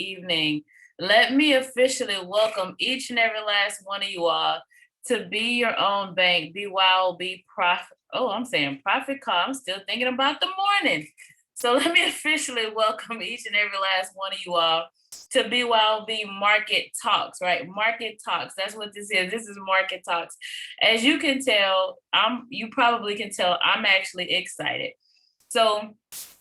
evening. Let me officially welcome each and every last one of you all to Be Your Own Bank, BYOB Profit. Oh, I'm saying Profit Call. I'm still thinking about the morning. So let me officially welcome each and every last one of you all to BYOB Market Talks, right? Market Talks. That's what this is. This is Market Talks. As you can tell, you probably can tell I'm actually excited. So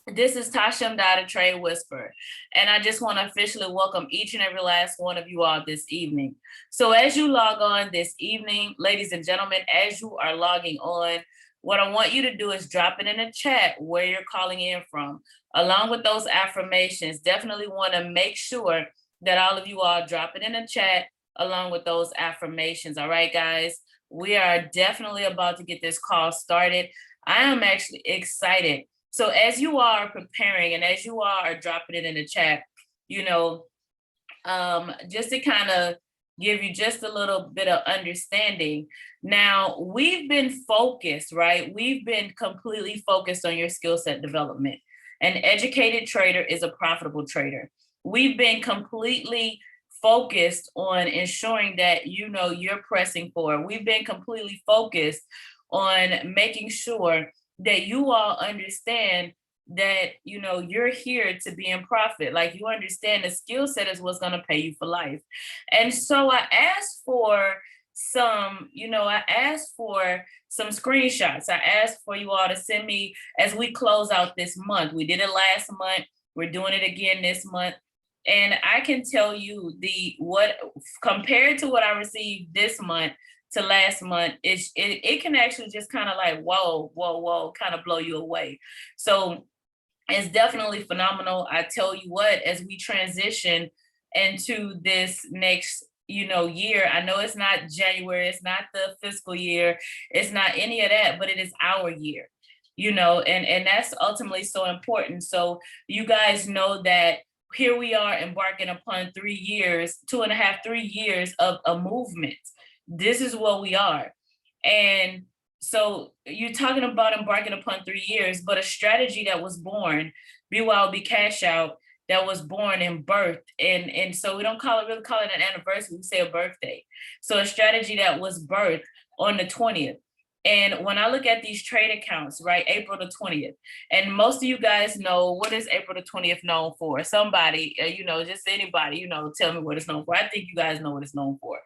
this is Tasha Mdada Trade Whisperer, and I just want to officially welcome each and every last one of you all this evening. So as you log on this evening, ladies and gentlemen, as you are logging on, what I want you to do is drop it in the chat where you're calling in from. Along with those affirmations, definitely want to make sure that all of you all drop it in the chat along with those affirmations. All right, guys, we are definitely about to get this call started. I am actually excited. So as you are preparing and as you are dropping it in the chat, just to kind of give you just a little bit of understanding. Now, we've been focused, right? We've been completely focused on your skill set development. An educated trader is a profitable trader. We've been completely focused on ensuring that, you're pressing forward. We've been completely focused on making sure that you all understand that, you're here to be in profit. Like, you understand the skill set is what's going to pay you for life. And so I asked for some screenshots. I asked for you all to send me as we close out this month. We did it last month. We're doing it again this month. And I can tell you what compared to what I received this month to last month, it can actually just kind of like, whoa, kind of blow you away. So it's definitely phenomenal. I tell you what, as we transition into this next, year, I know it's not January, it's not the fiscal year, it's not any of that, but it is our year, and that's ultimately so important. So you guys know that here we are embarking upon 3 years, 2.5, 3 years of a movement. This is what we are. And so you're talking about embarking upon 3 years, but a strategy that was born, BYOB Cashout, that was born and birthed. And so we don't really call it an anniversary, we say a birthday. So a strategy that was birthed on the 20th. And when I look at these trade accounts, right, April the 20th, and most of you guys know, what is April the 20th known for? Somebody, just anybody, tell me what it's known for. I think you guys know what it's known for.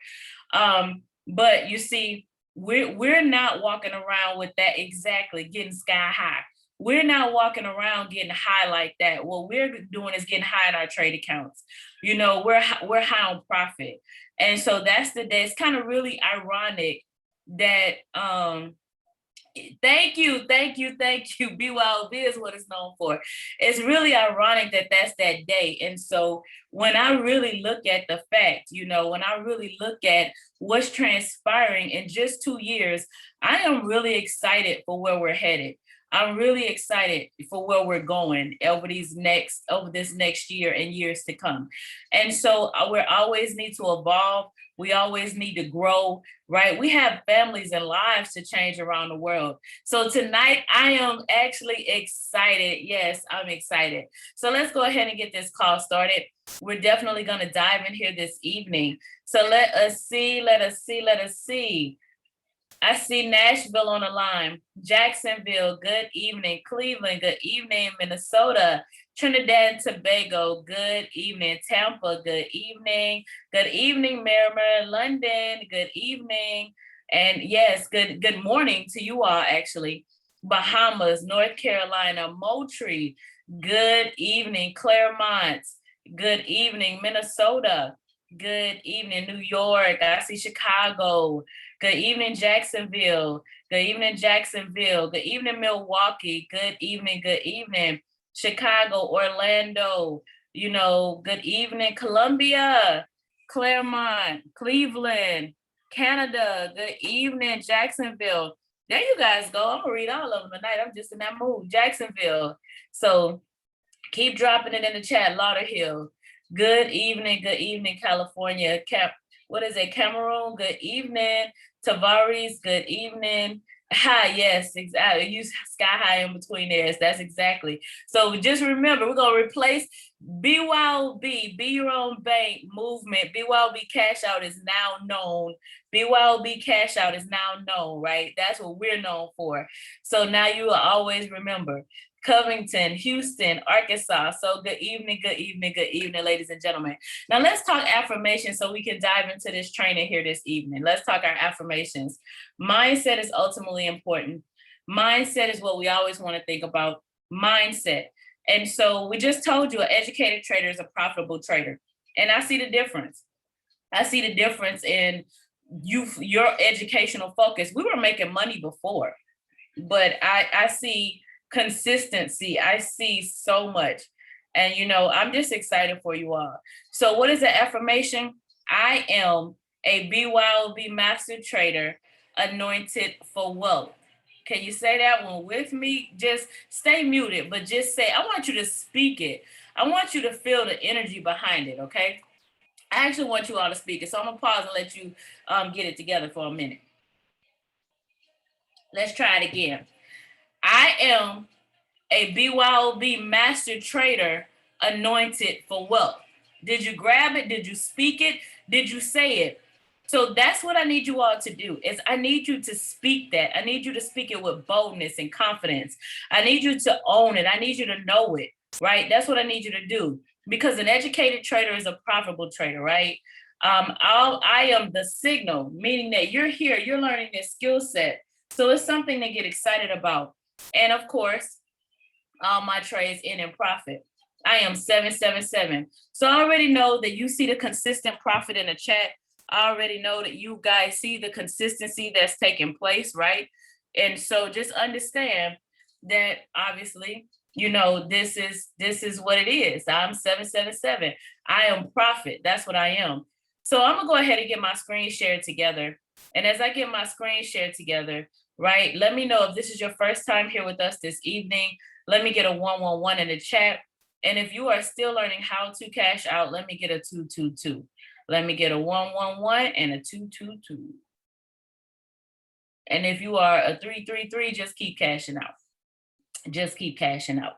But you see, we're not walking around with that exactly, getting sky high. We're not walking around getting high like that. What we're doing is getting high in our trade accounts. We're high on profit. And so that's the day. It's kind of really ironic that thank you. BYOB is what it's known for. It's really ironic that that's that day. And so when I really look at the fact, when I really look at what's transpiring in just 2 years, I am really excited for where we're headed. I'm really excited for where we're going over this next year and years to come. And so we always need to evolve. We always need to grow, right? We have families and lives to change around the world. So tonight I am actually excited. Yes, I'm excited. So let's go ahead and get this call started. We're definitely going to dive in here this evening. So let us see. I see Nashville on the line, Jacksonville, good evening, Cleveland, good evening, Minnesota, Trinidad and Tobago, good evening, Tampa, good evening, Maryland, London, good evening, and yes, good morning to you all, actually, Bahamas, North Carolina, Moultrie, good evening, Claremont, good evening, Minnesota, good evening, New York, I see Chicago, good evening, Jacksonville. Good evening, Jacksonville. Good evening, Milwaukee. Good evening, Chicago, Orlando. Good evening, Columbia, Claremont, Cleveland, Canada. Good evening, Jacksonville. There you guys go. I'm going to read all of them tonight. I'm just in that mood. Jacksonville. So keep dropping it in the chat. Lauderhill. Good evening, California. What is it? Cameroon, good evening. Tavares, good evening. High, yes, exactly. Use sky high in between theirs. That's exactly. So just remember, we're gonna replace BYOB, Be Your Own Bank movement. BYOB Cash Out is now known. BYOB Cash Out is now known, right? That's what we're known for. So now you will always remember Covington, Houston, Arkansas. So good evening, good evening, good evening, ladies and gentlemen. Now let's talk affirmations so we can dive into this training here this evening. Let's talk our affirmations. Mindset is ultimately important. Mindset is what we always want to think about. Mindset. And so we just told you an educated trader is a profitable trader. And I see the difference. I see the difference in your educational focus. We were making money before, but I see consistency. I see so much. And I'm just excited for you all. So what is the affirmation? I am a BYOB master trader anointed for wealth. Can you say that one with me? Just stay muted, but just say, I want you to speak it. I want you to feel the energy behind it, okay? I actually want you all to speak it. So I'm gonna pause and let you get it together for a minute. Let's try it again. I am a BYOB master trader anointed for wealth. Did you grab it? Did you speak it? Did you say it? So that's what I need you all to do is I need you to speak that. I need you to speak it with boldness and confidence. I need you to own it. I need you to know it, right? That's what I need you to do because an educated trader is a profitable trader, right? I am the signal, meaning that you're here, you're learning this skill set. So it's something to get excited about. And of course, all my trades in and profit. I am 777. So I already know that you see the consistent profit in the chat. I already know that you guys see the consistency that's taking place, right? And so just understand that obviously, this is what it is. I'm 777. I am profit. That's what I am. So I'm gonna go ahead and get my screen shared together. And as I get my screen shared together, right, let me know if this is your first time here with us this evening. Let me get a 111 in the chat. And if you are still learning how to cash out, let me get a 222. Let me get a 111 and a 222. And if you are a 333, just keep cashing out. Just keep cashing out.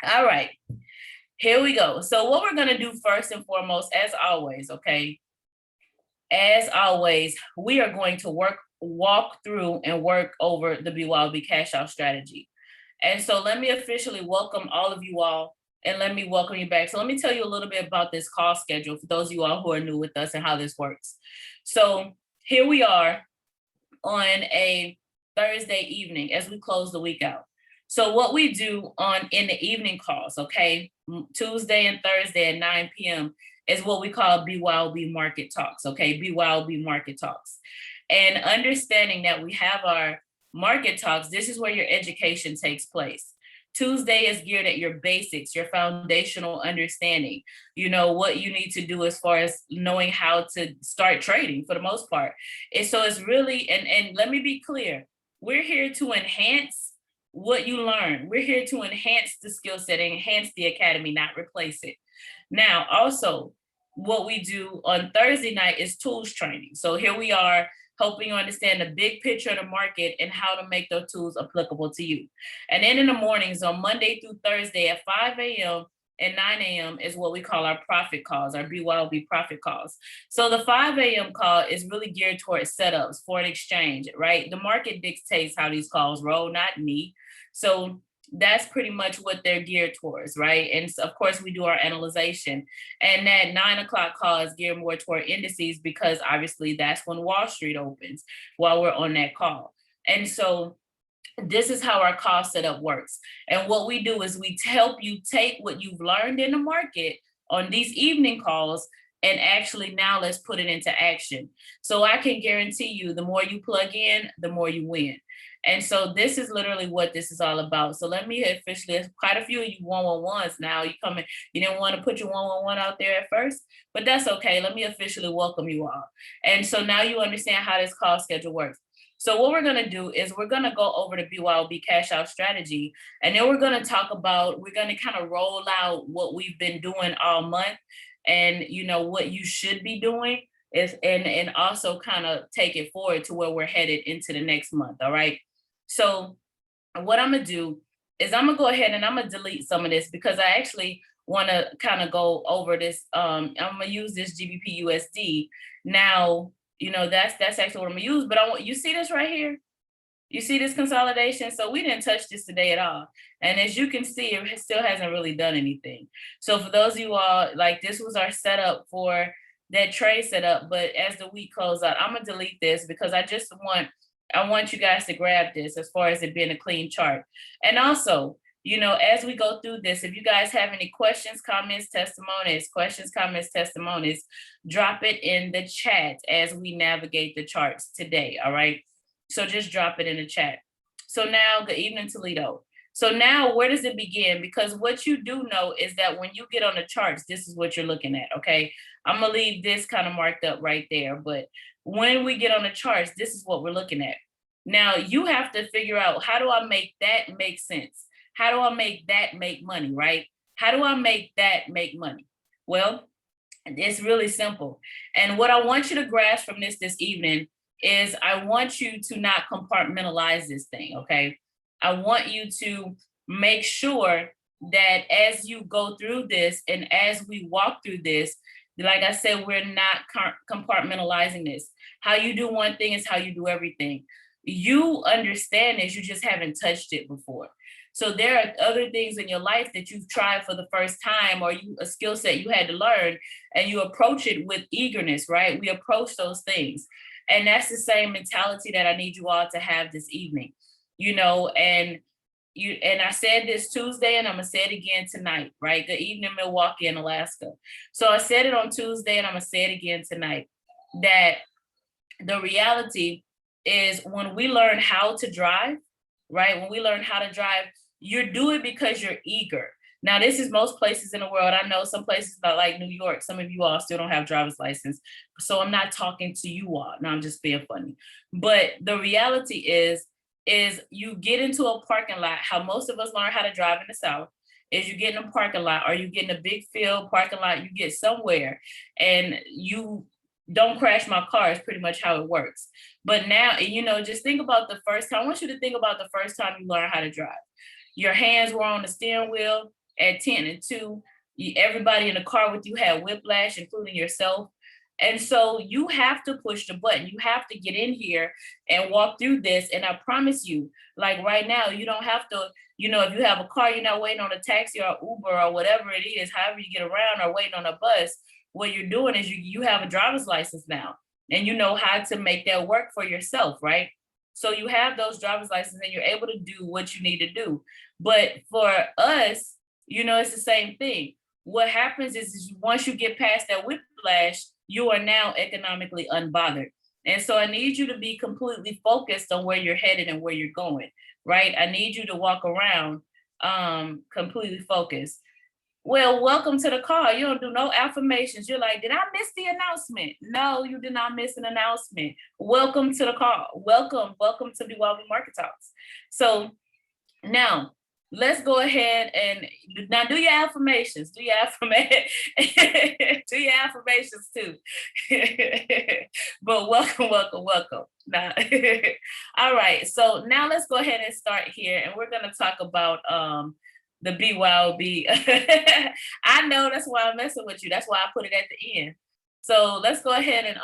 All right, here we go. So what we're gonna do first and foremost, as always, okay? As always, we are going to walk through and work over the BYOB cash out strategy. And so let me officially welcome all of you all and let me welcome you back. So let me tell you a little bit about this call schedule for those of you all who are new with us and how this works. So here we are on a Thursday evening as we close the week out. So what we do in the evening calls, okay, Tuesday and Thursday at 9 p.m. is what we call BYOB Market Talks, okay, BYOB Market Talks. And understanding that we have our Market Talks, this is where your education takes place. Tuesday is geared at your basics, your foundational understanding, what you need to do as far as knowing how to start trading for the most part. And so it's really, and let me be clear, we're here to enhance what you learn. We're here to enhance the skill set, enhance the academy, not replace it. Now, also, what we do on Thursday night is tools training. So here we are helping you understand the big picture of the market and how to make those tools applicable to you. And then in the mornings on Monday through Thursday at 5 a.m. and 9 a.m. is what we call our profit calls, our BYOB profit calls. So the 5 a.m. call is really geared towards setups, foreign exchange, right? The market dictates how these calls roll, not me. So that's pretty much what they're geared towards, right? And so of course, we do our analyzation. And that 9 o'clock call is geared more toward indices because obviously that's when Wall Street opens while we're on that call. And so this is how our call setup works. And what we do is we help you take what you've learned in the market on these evening calls and actually now let's put it into action. So I can guarantee you the more you plug in, the more you win. And so this is literally what this is all about. So let me officially, quite a few of you 111s now, you didn't want to put your 111 out there at first, but that's okay. Let me officially welcome you all. And so now you understand how this call schedule works. So what we're going to do is we're going to go over the BYOB cash out strategy. And then we're going to we're going to kind of roll out what we've been doing all month and what you should be doing and also kind of take it forward to where we're headed into the next month. All right. So what I'm gonna do is I'm gonna go ahead and I'm gonna delete some of this because I actually want to kind of go over this. I'm gonna use this GBP USD. Now, that's actually what I'm gonna use, but you see this right here? You see this consolidation? So we didn't touch this today at all. And as you can see, it still hasn't really done anything. So for those of you all, like this was our setup for that trade setup. But as the week closed out, I'm gonna delete this because I want you guys to grab this as far as it being a clean chart. And also, as we go through this, if you guys have any questions, comments, testimonies, drop it in the chat as we navigate the charts today. All right. So just drop it in the chat. So now, good evening, Toledo. So now where does it begin? Because what you do know is that when you get on the charts, this is what you're looking at, okay? I'm gonna leave this kind of marked up right there, but when we get on the charts, this is what we're looking at. Now you have to figure out, how do I make that make sense? How do I make that make money, right? How do I make that make money? Well, it's really simple. And what I want you to grasp from this evening is I want you to not compartmentalize this thing, okay? I want you to make sure that as you go through this and as we walk through this, like I said, we're not compartmentalizing this. How you do one thing is how you do everything. You understand this, you just haven't touched it before. So there are other things in your life that you've tried for the first time, or a skill set you had to learn, and you approach it with eagerness, right? We approach those things. And that's the same mentality that I need you all to have this evening, and I said this Tuesday and I'm gonna say it again tonight, right? Good evening, Milwaukee and Alaska. So I said it on Tuesday and I'm gonna say it again tonight, that the reality is when we learn how to drive, right? When we learn how to drive, you do it because you're eager. Now, this is most places in the world. I know some places like New York, some of you all still don't have driver's license. So I'm not talking to you all. No, I'm just being funny. But the reality is you get into a parking lot. How most of us learn how to drive in the South is you get in a parking lot, or you get in a big field parking lot, you get somewhere and you don't crash my car is pretty much how it works. But now, just think about the first time. I want you to think about the first time you learned how to drive. Your hands were on the steering wheel at 10 and 2. Everybody in the car with you had whiplash, including yourself. And so you have to push the button. You have to get in here and walk through this. And I promise you, like right now, you don't have to, if you have a car, you're not waiting on a taxi or Uber or whatever it is, however you get around, or waiting on a bus. What you're doing is you have a driver's license now, and you know how to make that work for yourself, right? So you have those driver's licenses and you're able to do what you need to do. But for us, it's the same thing. What happens is once you get past that whiplash, you are now economically unbothered. And so I need you to be completely focused on where you're headed and where you're going, right? I need you to walk around completely focused. Well, welcome to the call. You don't do no affirmations. You're like, did I miss the announcement? No, you did not miss an announcement. Welcome to the call. Welcome to BYOB Market Talks. So now let's go ahead and now do your affirmations. Do your affirmations too. But welcome. Now, all right. So now let's go ahead and start here, and we're gonna talk about the BYOB. I know, that's why I'm messing with you. That's why I put it at the end. So let's go ahead and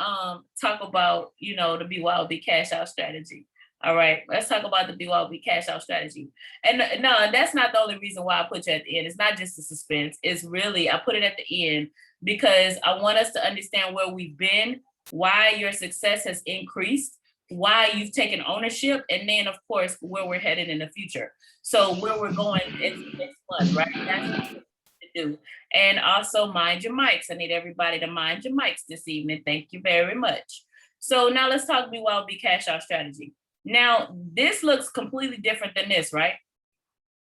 talk about, the BYOB cash out strategy. All right, let's talk about the BYOB cash out strategy. And no, that's not the only reason why I put you at the end. It's not just the suspense. It's really, I put it at the end because I want us to understand where we've been, why your success has increased, why you've taken ownership, and then of course where we're headed in the future. So where we're going next month, right? That's what we need to do. And also mind your mics. I need everybody to mind your mics this evening. Thank you very much. So now let's talk BYOB cash out strategy. Now this looks completely different than this, right?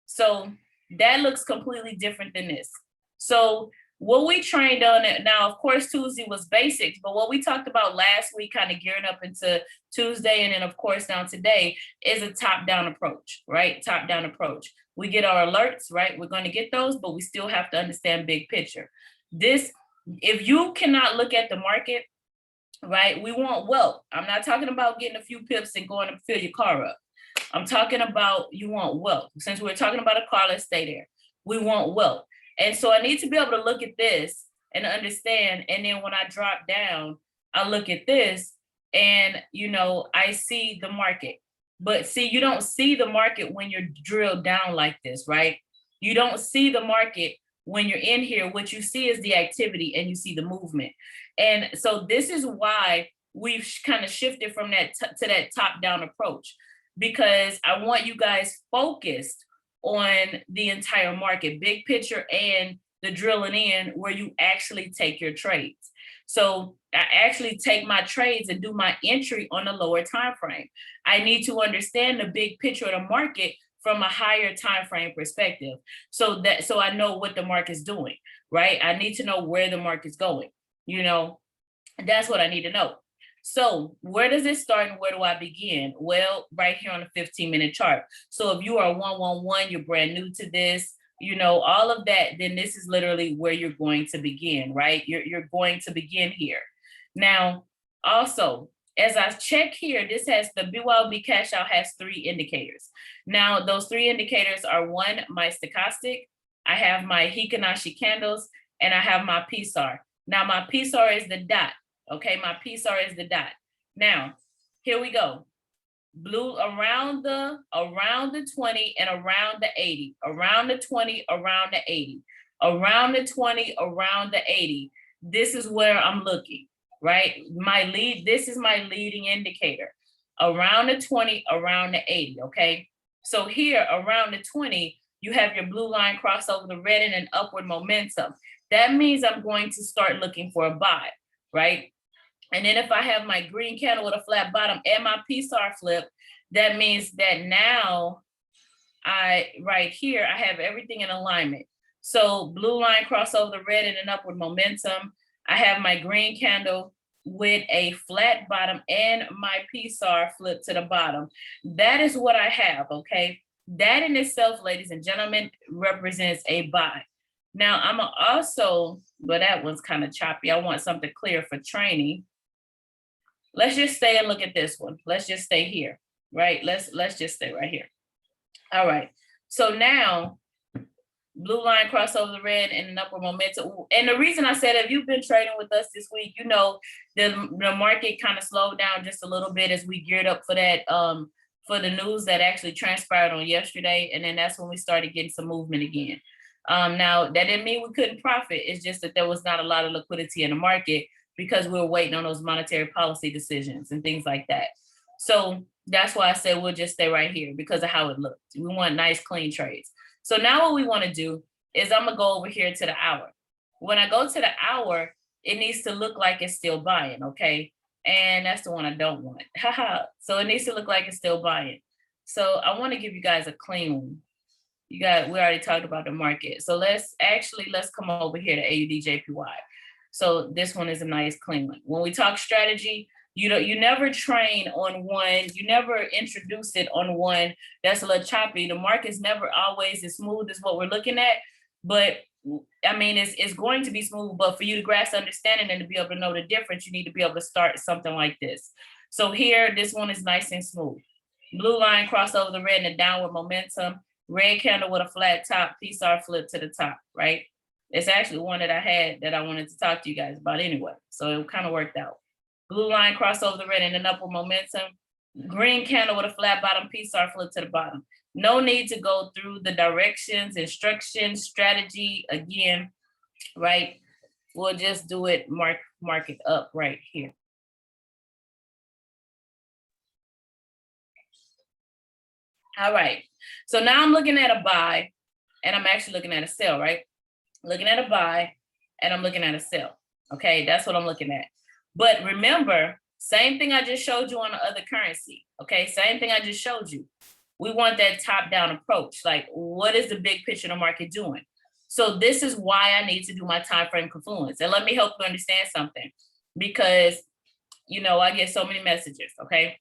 So that looks completely different than this. So what we trained on it now, of course, Tuesday was basics, but what we talked about last week, kind of gearing up into Tuesday, and then of course now today, is a top-down approach, right? Top-down approach. We get our alerts, right? We're going to get those, but we still have to understand big picture. This, if you cannot look at the market right? We want wealth. I'm not talking about getting a few pips and going to fill your car up. I'm talking about you want wealth. Since we're talking about a car, let's stay there. We want wealth. And so I need to be able to look at this and understand. And then when I drop down, I look at this and, I see the market. But see, you don't see the market when you're drilled down like this, right? You don't see the market when you're in here. What you see is the activity and you see the movement. And so this is why we've kind of shifted from that to that top down approach, because I want you guys focused on the entire market, big picture, and the drilling in where you actually take your trades. So I actually take my trades and do my entry on a lower time frame. I need to understand the big picture of the market from a higher time frame perspective, so I know what the market's doing, right? I need to know where the market's going. That's what I need to know. So where does it start and where do I begin? Well, right here on the 15-minute chart. So if you are 111, you're brand new to this, all of that, then this is literally where you're going to begin, right? You're going to begin here. Now, also, as I check here, this has the BYOB cash out has 3 indicators. Now, those 3 indicators are 1, my stochastic, I have my Hikanashi candles, and I have my PSAR. Now, my PSAR is the dot. Okay, my PSAR is the dot. Now, here we go. Blue around the 20 and around the 80, around the 20, around the 80, around the 20, around the 80. This is where I'm looking, right? This is my leading indicator. Around the 20, around the 80, okay? So here around the 20, you have your blue line cross over the red and an upward momentum. That means I'm going to start looking for a buy, right? And then if I have my green candle with a flat bottom and my PSAR flip, that means that now right here, I have everything in alignment. So blue line cross over the red and an upward momentum. I have my green candle with a flat bottom and my PSAR flip to the bottom. That is what I have, okay? That in itself, ladies and gentlemen, represents a buy. Now I'm also, but that one's kind of choppy. I want something clear for training. Let's just stay and look at this one. Let's just stay here, right? Let's just stay right here. All right. So now, blue line cross over the red and an upward momentum. And the reason I said, if you've been trading with us this week, the market kind of slowed down just a little bit as we geared up for that, for the news that actually transpired on yesterday. And then that's when we started getting some movement again. Now, that didn't mean we couldn't profit. It's just that there was not a lot of liquidity in the market because we were waiting on those monetary policy decisions and things like that. So that's why I said we'll just stay right here because of how it looked. We want nice, clean trades. So now what we want to do is I'm going to go over here to the hour. When I go to the hour, it needs to look like it's still buying, okay? And that's the one I don't want. So it needs to look like it's still buying. So I want to give you guys a clean one. We already talked about the market. So let's come over here to AUD/JPY. So this one is a nice clean one. When we talk strategy, you never train on one, you never introduce it on one that's a little choppy. The market's never always as smooth as what we're looking at, but I mean, it's going to be smooth, but for you to grasp understanding and to be able to know the difference, you need to be able to start something like this. So here, this one is nice and smooth. Blue line cross over the red and a downward momentum, red candle with a flat top, PSAR flip to the top, right? It's actually one that I had that I wanted to talk to you guys about anyway. So it kind of worked out. Blue line cross over the red and an upward momentum. Green candle with a flat bottom, PSAR flip to the bottom. No need to go through the directions, instructions, strategy again, right? We'll just do it, mark it up right here. All right. So now I'm looking at a buy and I'm actually looking at a sell, right? Looking at a buy and I'm looking at a sell. Okay, that's what I'm looking at. But remember, same thing I just showed you on the other currency. Okay, same thing I just showed you. We want that top-down approach. Like, what is the big picture of the market doing? So this is why I need to do my time frame confluence. And let me help you understand something, because I get so many messages. Okay,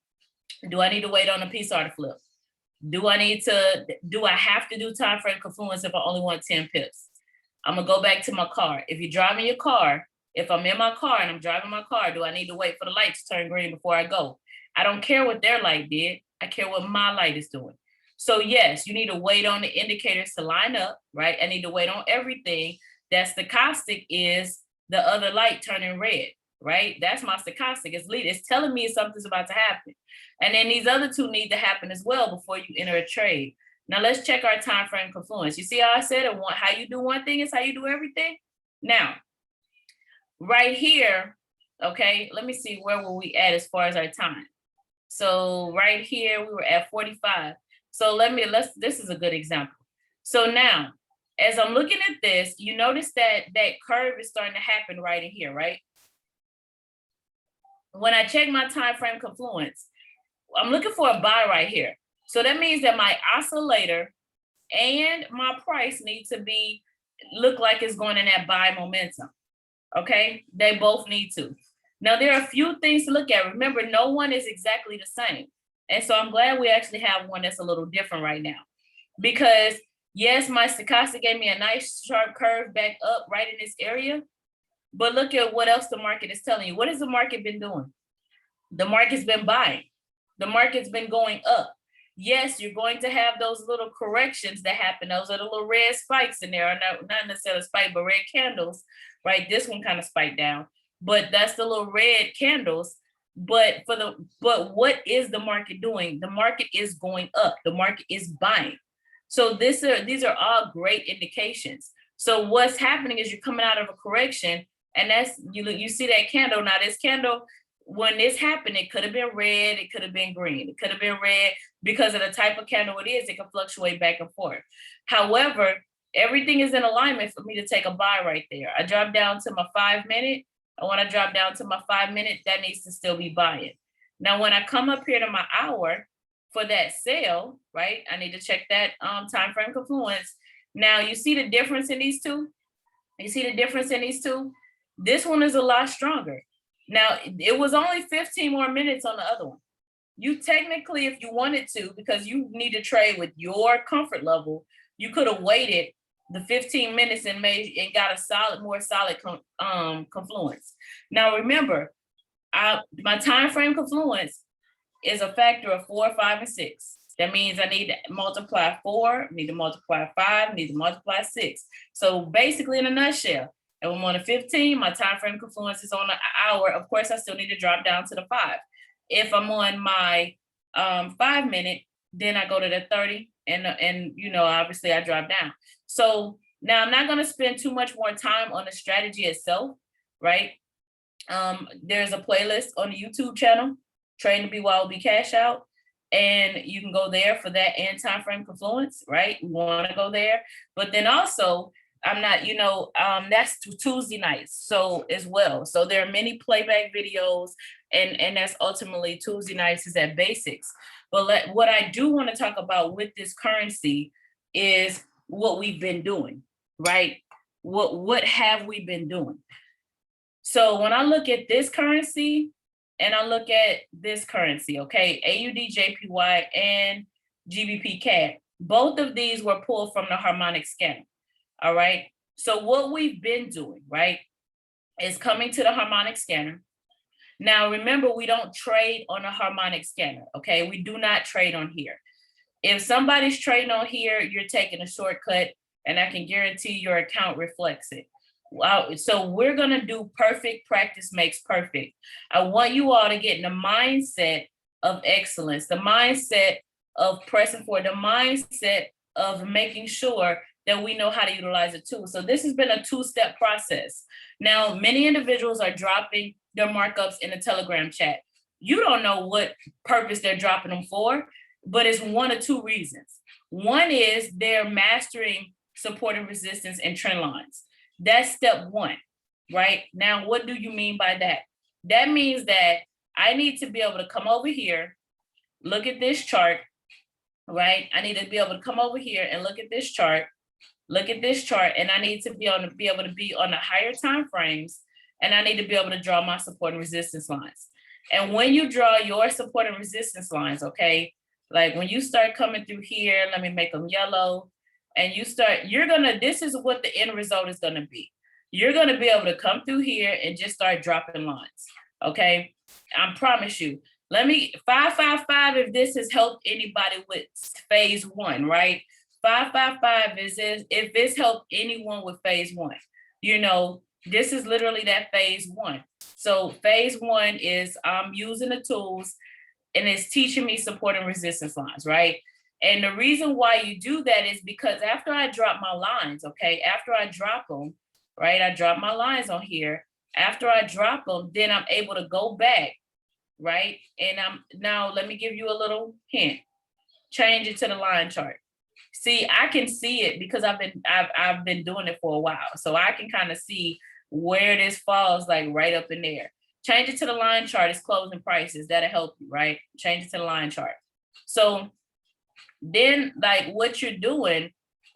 do I need to wait on a PSAR to flip? Do I have to do time frame confluence if I only want 10 pips? I'm gonna go back to my car. If you're driving your car If I'm in my car and I'm driving my car, do I need to wait for the light to turn green before I go? I don't care what their light did. I care what my light is doing. So yes, you need to wait on the indicators to line up, right? I need to wait on everything. That stochastic is the other light turning red, right? That's my stochastic. It's telling me something's about to happen. And then these other two need to happen as well before you enter a trade. Now let's check our time frame confluence. You see how I said it? How you do one thing is how you do everything. Now, right here, okay, let me see where were we at as far as our time. So right here, we were at 45. So this is a good example. So now, as I'm looking at this, you notice that that curve is starting to happen right in here, right? When I check my time frame confluence, I'm looking for a buy right here. So that means that my oscillator and my price need to look like it's going in that buy momentum. Okay, they both need to. Now there are a few things to look at. Remember, no one is exactly the same. And so I'm glad we actually have one that's a little different right now. Because yes, my stochastic gave me a nice sharp curve back up right in this area. But look at what else the market is telling you. What has the market been doing? The market's been buying. The market's been going up. Yes, you're going to have those little corrections that happen. Those are the little red spikes in there. Not necessarily spike, but red candles, right? This one kind of spiked down, but that's the little red candles. But what is the market doing? The market is going up. The market is buying. So these are all great indications. So what's happening is you're coming out of a correction, and that's you see that candle. Now this candle, when this happened, it could have been red, it could have been green, it could have been red because of the type of candle it is. It can fluctuate back and forth. However, everything is in alignment for me to take a buy right there. I drop down to my 5 minute. And when I drop down to my 5 minute, that needs to still be buying. Now, when I come up here to my hour for that sale, right, I need to check that time frame confluence. Now, you see the difference in these two? You see the difference in these two? This one is a lot stronger. Now, it was only 15 more minutes on the other one. You technically, if you wanted to, because you need to trade with your comfort level, you could have waited the 15 minutes and got a more solid confluence. Now, remember, my time frame confluence is a factor of 4, 5, and 6. That means I need to multiply 4, need to multiply 5, need to multiply 6. So basically, in a nutshell, if I'm on a 15, my time frame confluence is on an hour. Of course, I still need to drop down to the 5. If I'm on my 5 minute, then I go to the 30, and obviously I drop down. So now I'm not going to spend too much more time on the strategy itself, right? There's a playlist on the YouTube channel, Trading the BYOB Cashout, and you can go there for that and time frame confluence, right? We want to go there, but then also I'm not, that's Tuesday nights, so as well. So there are many playback videos, and that's ultimately Tuesday nights is at basics. But what I do want to talk about with this currency is what we've been doing, right? What have we been doing? So when I look at this currency and I look at this currency, okay, AUD, JPY, and GBP CAD, both of these were pulled from the harmonic scanner. All right. So what we've been doing, right, is coming to the harmonic scanner. Now, remember, we don't trade on a harmonic scanner. Okay. We do not trade on here. If somebody's trading on here, you're taking a shortcut, and I can guarantee your account reflects it. Wow. So we're going to do perfect practice makes perfect. I want you all to get in the mindset of excellence, the mindset of pressing forward, the mindset of making sure that we know how to utilize the tool. So this has been a 2-step process. Now, many individuals are dropping their markups in the Telegram chat. You don't know what purpose they're dropping them for, but it's one or two reasons. One is they're mastering support and resistance and trend lines. That's step one, right? Now, what do you mean by that? That means that I need to be able to come over here, look at this chart, right? I need to be able to come over here and look at this chart, and I need to be able to be on the higher time frames, and I need to be able to draw my support and resistance lines. And when you draw your support and resistance lines, okay, like when you start coming through here, let me make them yellow, and this is what the end result is gonna be. you're going to be able to come through here and just start dropping lines. Okay. I promise you. 555, if this has helped anybody with phase one, right? 555 is if this helped anyone with phase one, this is literally that phase one. So phase one is I'm using the tools and it's teaching me support and resistance lines, right? And the reason why you do that is because after I drop my lines, okay, after I drop them, right, I drop my lines on here. After I drop them, then I'm able to go back, right? And now let me give you a little hint. Change it to the line chart. See, I can see it because I've been doing it for a while. So I can kind of see where this falls, like right up in there. Change it to the line chart. It's closing prices. That'll help you, right? Change it to the line chart. So then like what you're doing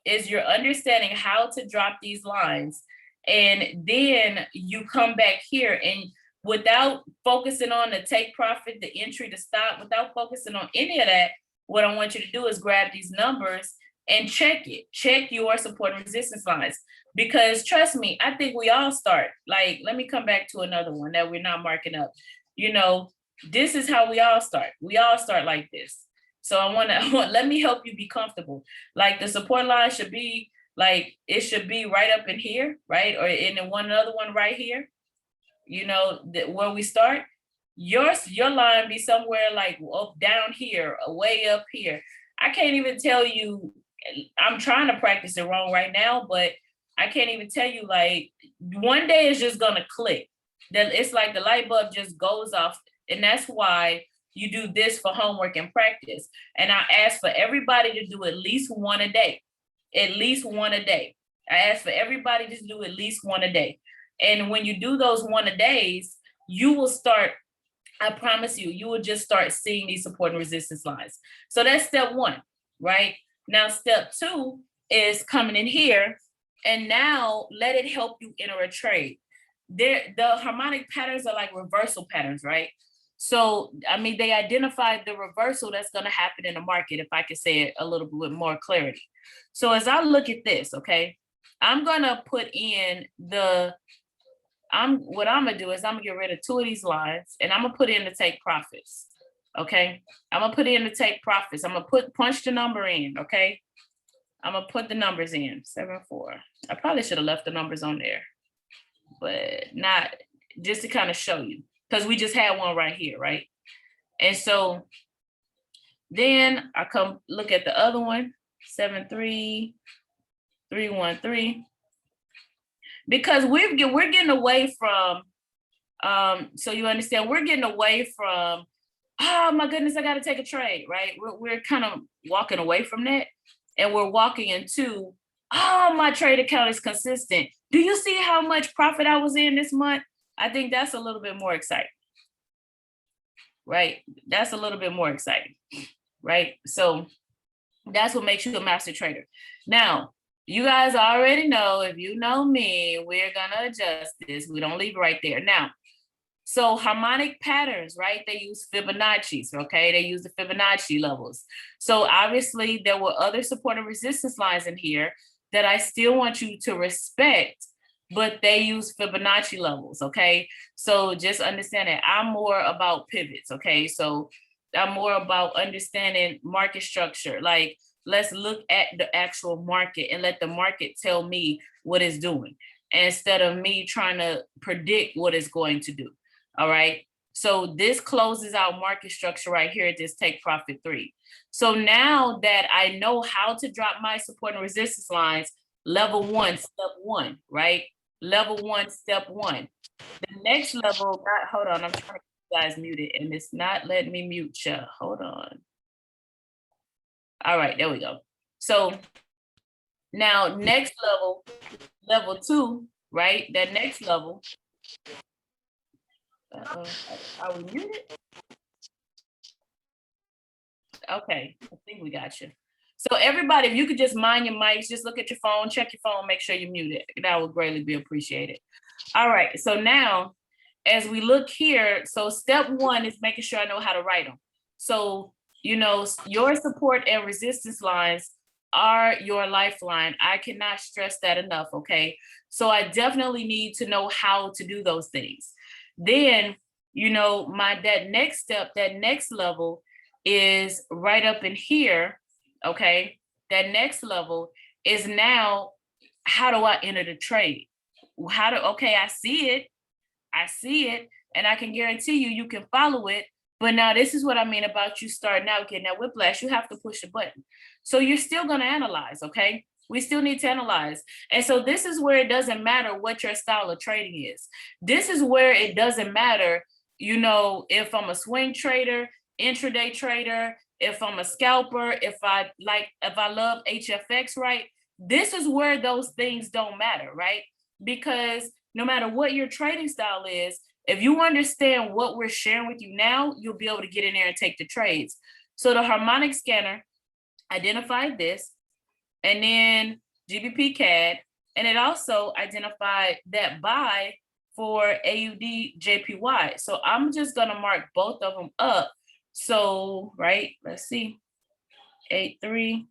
is you're understanding how to drop these lines. And then you come back here and without focusing on the take profit, the entry, the stop, without focusing on any of that, what I want you to do is grab these numbers and check it. Check your support and resistance lines. Because trust me, I think we all start. Like, let me come back to another one that we're not marking up. This is how we all start. We all start like this. So let me help you be comfortable. Like the support line should be like, it should be right up in here, right? Or in another one right here. Where we start, your line be somewhere like up down here, way up here. I can't even tell you, I'm trying to practice it wrong right now, but I can't even tell you, like, one day it's just gonna click. That it's like the light bulb just goes off. And that's why you do this for homework and practice. And I ask for everybody to do at least one a day. At least one a day. I ask for everybody to do at least one a day. And when you do those one a days, you will start, I promise you will just start seeing these support and resistance lines. So that's step one, right? Now, step two is coming in here and now let it help you enter a trade. The harmonic patterns are like reversal patterns, right? So, they identified the reversal that's going to happen in the market, if I could say it a little bit with more clarity. So as I look at this, okay, I'm going to put in what I'm going to do is I'm going to get rid of two of these lines and I'm going to put in the take profits. Okay. I'm going to put in the take profits. I'm going to punch the number in. Okay. I'm going to put the numbers in 7-4. I probably should have left the numbers on there, but not just to kind of show you because we just had one right here. Right. And so then I come look at the other one, 7-3, 3-1-3. Because we're getting away from, so you understand, we're getting away from, oh my goodness, I got to take a trade, right? We're kind of walking away from that. And we're walking into, oh, my trade account is consistent. Do you see how much profit I was in this month? I think that's a little bit more exciting, right? That's a little bit more exciting, right? So that's what makes you a master trader. Now, you guys already know, if you know me, we're going to adjust this. We don't leave it right there. Now, so harmonic patterns, right? They use Fibonacci's, okay? They use the Fibonacci levels. So obviously there were other support and resistance lines in here that I still want you to respect, but they use Fibonacci levels, okay? So just understand that I'm more about pivots, okay? So I'm more about understanding market structure. Like, let's look at the actual market and let the market tell me what it's doing instead of me trying to predict what it's going to do. All right. So this closes out market structure right here at this take profit 3. So now that I know how to drop my support and resistance lines, level 1, step 1, right? Level 1, step 1. The next level, hold on, I'm trying to keep you guys muted and it's not letting me mute you. Hold on. All right, there we go. So now next level, level 2, right? That next level. Are we muted? Okay, I think we got you. So everybody, if you could just mind your mics, just look at your phone, check your phone, make sure you're muted. That would greatly be appreciated. All right, so now as we look here, so step 1 is making sure I know how to write them. So, you know, your support and resistance lines are your lifeline. I cannot stress that enough, okay? So I definitely need to know how to do those things. Then, you know, that next step, that next level is right up in here, okay? That next level is now, how do I enter the trade? Okay, I see it, and I can guarantee you can follow it. But now this is what I mean about you starting out getting that whiplash. You have to push a button. So you're still going to analyze, okay? We still need to analyze. And so this is where it doesn't matter what your style of trading is. This is where it doesn't matter, you know, if I'm a swing trader, intraday trader, if I'm a scalper, if I love HFX, right? This is where those things don't matter, right? Because no matter what your trading style is, if you understand what we're sharing with you now, you'll be able to get in there and take the trades. So the harmonic scanner identified this, and then GBP CAD, and it also identified that buy for AUD JPY. So I'm just gonna mark both of them up. So, right, let's see, 8.3.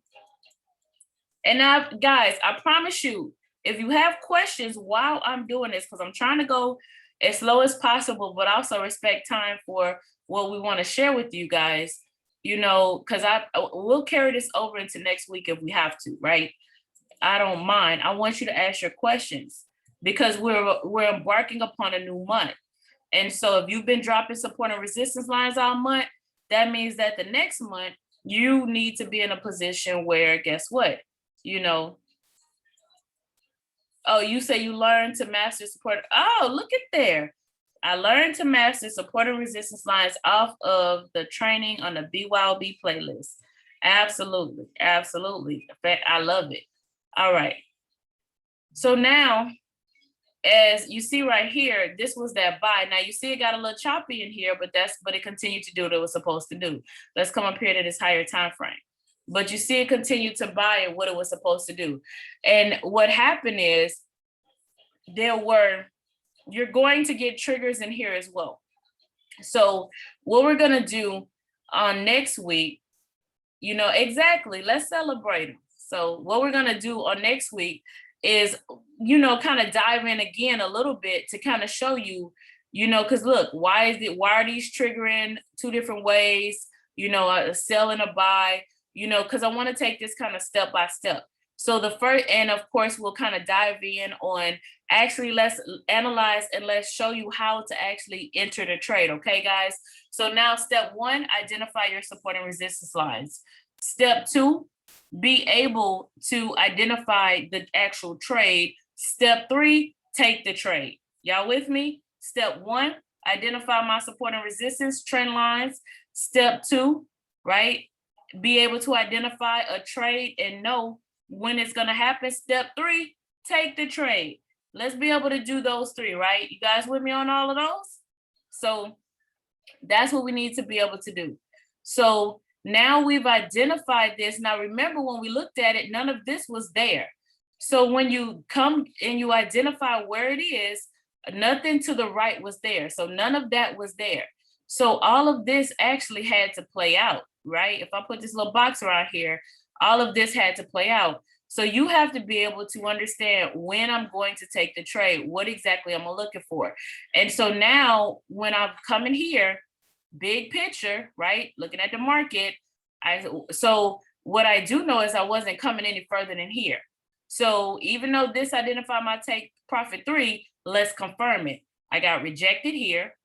And now, guys, I promise you, if you have questions while I'm doing this, because I'm trying to go as slow as possible, but also respect time for what we want to share with you guys, you know, because we'll carry this over into next week if we have to, right? I don't mind. I want you to ask your questions because we're embarking upon a new month. And so if you've been dropping support and resistance lines all month, that means that the next month you need to be in a position where, guess what? You know, oh, you say you learned to master support. Oh, look at there. I learned to master support and resistance lines off of the training on the BYOB playlist. Absolutely. Absolutely. In fact, I love it. All right. So now, as you see right here, this was that buy. Now you see it got a little choppy in here, but it continued to do what it was supposed to do. Let's come up here to this higher time frame. But you see it continued to buy what it was supposed to do. And what happened is you're going to get triggers in here as well. So what we're going to do on next week, you know, exactly, let's celebrate them. So what we're going to do on next week is, you know, kind of dive in again a little bit to kind of show you, you know, because look, why are these triggering two different ways, you know, a sell and a buy, you know, because I want to take this kind of step by step. So the first, and of course, we'll kind of dive in on actually, let's analyze and let's show you how to actually enter the trade. Okay, guys. So now step one, identify your support and resistance lines. Step two, be able to identify the actual trade. Step three, take the trade. Y'all with me? Step one, identify my support and resistance trend lines. Step two, right? Be able to identify a trade and know when it's going to happen. Step three, take the trade. Let's be able to do those three, right? You guys with me on all of those? So that's what we need to be able to do. So now we've identified this. Now, remember when we looked at it, none of this was there. So when you come and you identify where it is, nothing to the right was there. So none of that was there. So all of this actually had to play out, right? If I put this little box around here, all of this had to play out. So you have to be able to understand when I'm going to take the trade, what exactly I'm looking for. And so now when I'm coming here, big picture, right? Looking at the market. So what I do know is I wasn't coming any further than here. So even though this identified my take profit 3, let's confirm it. I got rejected here.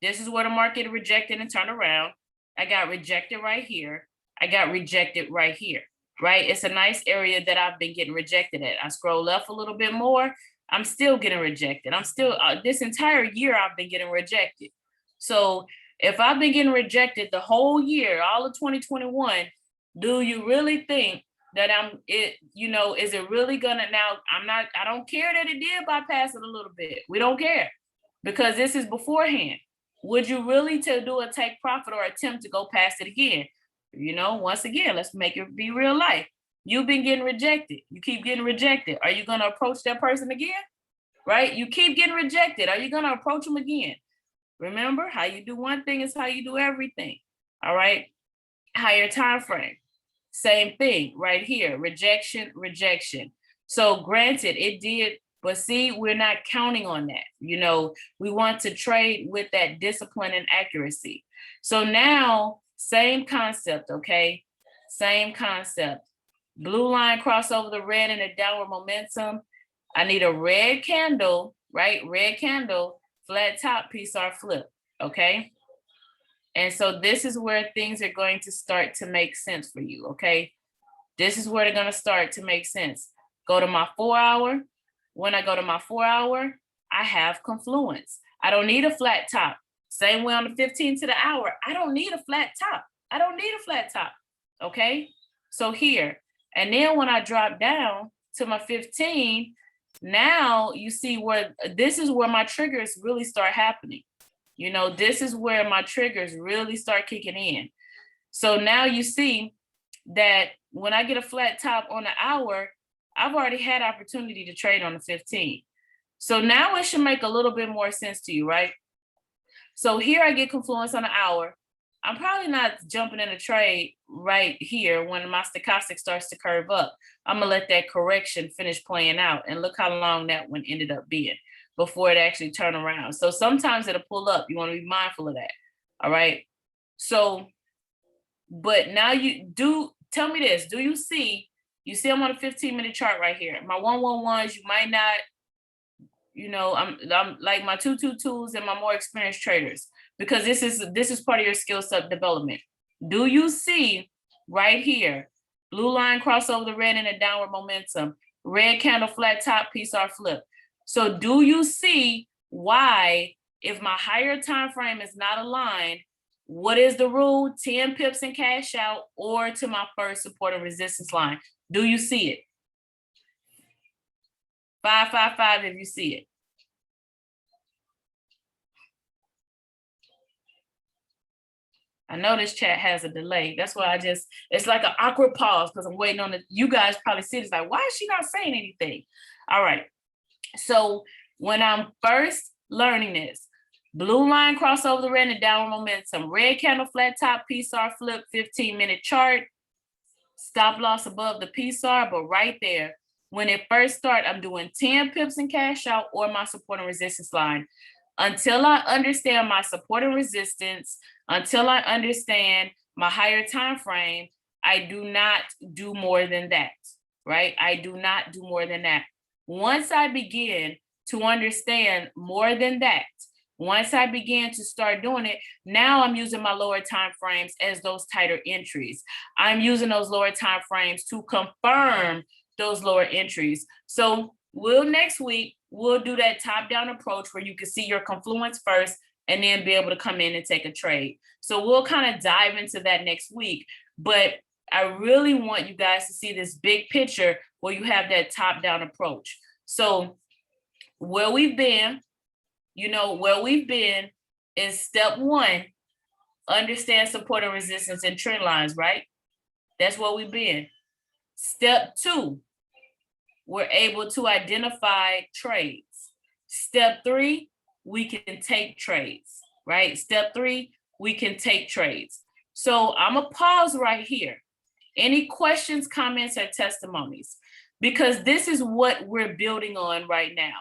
This is where the market rejected and turned around. I got rejected right here. I got rejected right here, right? It's a nice area that I've been getting rejected at. I scroll left a little bit more. I'm still getting rejected. I'm still, this entire year I've been getting rejected. So if I've been getting rejected the whole year, all of 2021, do you really think that is it really gonna, now I don't care that it did bypass it a little bit. We don't care because this is beforehand. Would you really to do a take profit or attempt to go past it again? You know, once again, let's make it be real life. You've been getting rejected. You keep getting rejected. Are you going to approach that person again? Right? You keep getting rejected. Are you going to approach them again? Remember, how you do one thing is how you do everything. All right. Higher time frame. Same thing right here, rejection, rejection. So granted, it did, but see, we're not counting on that. You know, we want to trade with that discipline and accuracy. So now, same concept, okay? Same concept. Blue line cross over the red in a downward momentum. I need a red candle, right? Red candle, flat top, PSR flip, okay? And so this is where things are going to start to make sense for you, okay? This is where they're gonna start to make sense. Go to my 4 hour. When I go to my 4 hour, I have confluence. I don't need a flat top. Same way on the 15 to the hour, I don't need a flat top. I don't need a flat top, okay? So here, and then when I drop down to my 15, now you see where, this is where my triggers really start happening. You know, this is where my triggers really start kicking in. So now you see that when I get a flat top on the hour, I've already had opportunity to trade on the 15. So now it should make a little bit more sense to you, right? So here I get confluence on the hour. I'm probably not jumping in a trade right here when my stochastic starts to curve up. I'm gonna let that correction finish playing out, and look how long that one ended up being before it actually turned around. So sometimes it'll pull up. You want to be mindful of that. All right. So, but now you do, tell me this, do you see I'm on a 15-minute chart right here. My 111s, you might not, you know, I'm like my 222s and my more experienced traders, because this is part of your skill set development. Do you see right here, blue line cross over the red in a downward momentum, red candle flat top, PSR flip. So do you see why, if my higher time frame is not aligned, what is the rule? 10 pips and cash out, or to my first support and resistance line. Do you see it? 555 if you see it. I know this chat has a delay. That's why it's like an awkward pause because I'm waiting on it. You guys probably see this like, why is she not saying anything? All right. So when I'm first learning this, blue line cross over the red and downward momentum, red candle flat top, PSR flip, 15-minute chart, stop loss above the PSR, but right there, when it first starts, I'm doing 10 pips and cash out or my support and resistance line. Until I understand my support and resistance, until I understand my higher time frame, I do not do more than that, right? I do not do more than that. Once I begin to understand more than that, once I begin to start doing it, now I'm using my lower time frames as those tighter entries. I'm using those lower time frames to confirm those lower entries. So next week, we'll do that top-down approach where you can see your confluence first and then be able to come in and take a trade. So we'll kind of dive into that next week. But I really want you guys to see this big picture where you have that top-down approach. So where we've been, is step one, understand support and resistance and trend lines, right? That's where we've been. Step two, we're able to identify trades. Step three, we can take trades, right? Step three, we can take trades. So I'm gonna pause right here. Any questions, comments, or testimonies? Because this is what we're building on right now.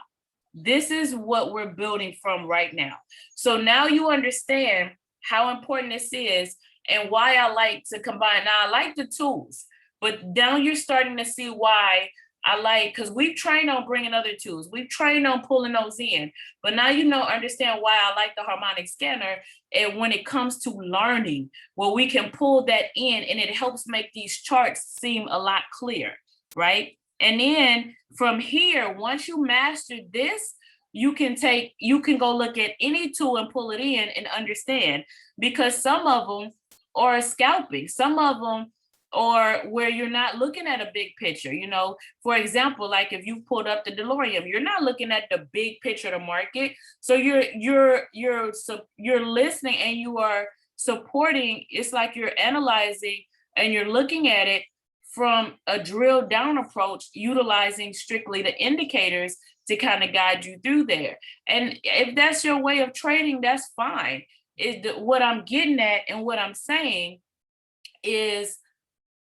This is what we're building from right now. So now you understand how important this is and why I like to combine. Now I like the tools, but now you're starting to see why I like, because we've trained on bringing other tools. We've trained on pulling those in, but now understand why I like the harmonic scanner. And when it comes to learning, well, we can pull that in and it helps make these charts seem a lot clearer, right? And then from here, once you master this, you can go look at any tool and pull it in and understand, because some of them are scalping, some of them or where you're not looking at a big picture. For example, like if you pulled up the DeLorean, you're not looking at the big picture of the market. So you're listening and you are supporting. It's like you're analyzing and you're looking at it from a drill down approach, utilizing strictly the indicators to kind of guide you through there. And if that's your way of trading, that's fine. What I'm getting at and what I'm saying is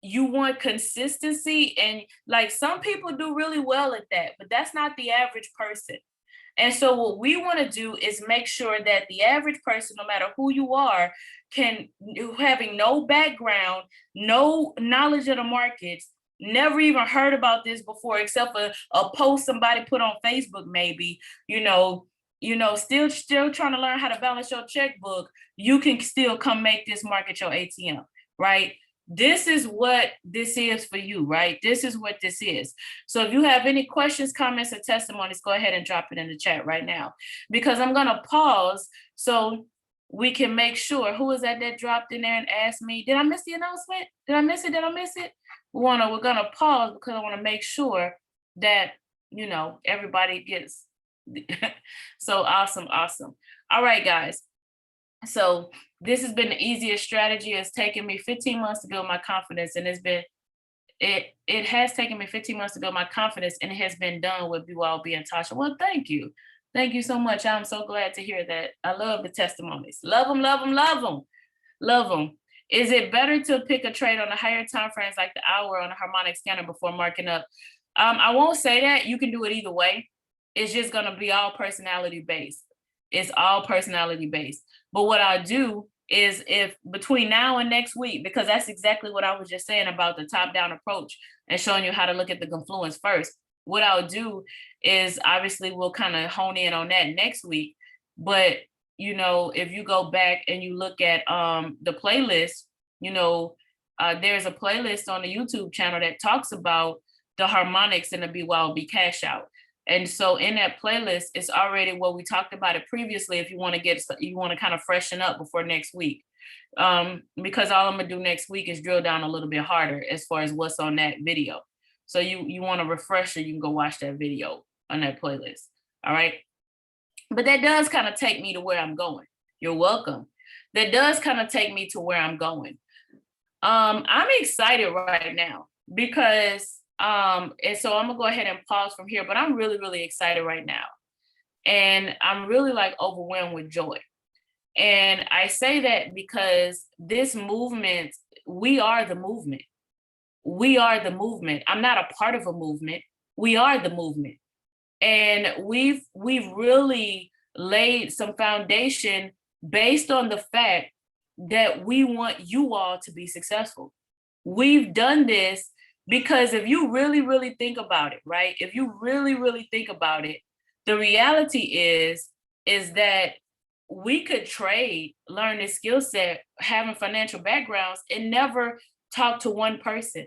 you want consistency, and like some people do really well at that, but that's not the average person. And so what we want to do is make sure that the average person, no matter who you are, can, having no background, no knowledge of the markets, never even heard about this before, except for a post somebody put on Facebook, maybe, still trying to learn how to balance your checkbook, you can still come make this market your ATM, right? This is what this is for you, right? This is what this is. So if you have any questions, comments, or testimonies, go ahead and drop it in the chat right now, because I'm going to pause so we can make sure. Who is that dropped in there and asked me, did I miss the announcement? Did I miss it? Did I miss it? We're going to pause because I want to make sure that, everybody gets. So awesome. All right, guys. So this has been the easiest strategy. It's taken me 15 months to build my confidence, and it has taken me 15 months to build my confidence, and it has been done with BYOB and Tasha. Well, thank you. Thank you so much. I'm so glad to hear that. I love the testimonies. Love them, love them, love them. Love them. Is it better to pick a trade on the higher time frames like the hour on a harmonic scanner before marking up? I won't say that. You can do it either way. It's just going to be all personality based. It's all personality based. But what I do is, if between now and next week, because that's exactly what I was just saying about the top-down approach and showing you how to look at the confluence first, what I'll do is, obviously we'll kind of hone in on that next week. But, if you go back and you look at the playlist, there's a playlist on the YouTube channel that talks about the harmonics and the BYOB cash out. And so in that playlist, it's already what we talked about it previously. If you want to kind of freshen up before next week, because all I'm gonna do next week is drill down a little bit harder as far as what's on that video. So you want a refresher, you can go watch that video on that playlist. All right. But that does kind of take me to where I'm going. You're welcome. That does kind of take me to where I'm going. I'm excited right now because and so I'm gonna go ahead and pause from here, but I'm really, really excited right now. And I'm really overwhelmed with joy. And I say that because this movement, we are the movement. We are the movement. I'm not a part of a movement. We are the movement. And we've really laid some foundation based on the fact that we want you all to be successful. We've done this because if you really, really think about it, right? If you really, really think about it, the reality is that we could trade, learn this skill set, having financial backgrounds, and never talk to one person.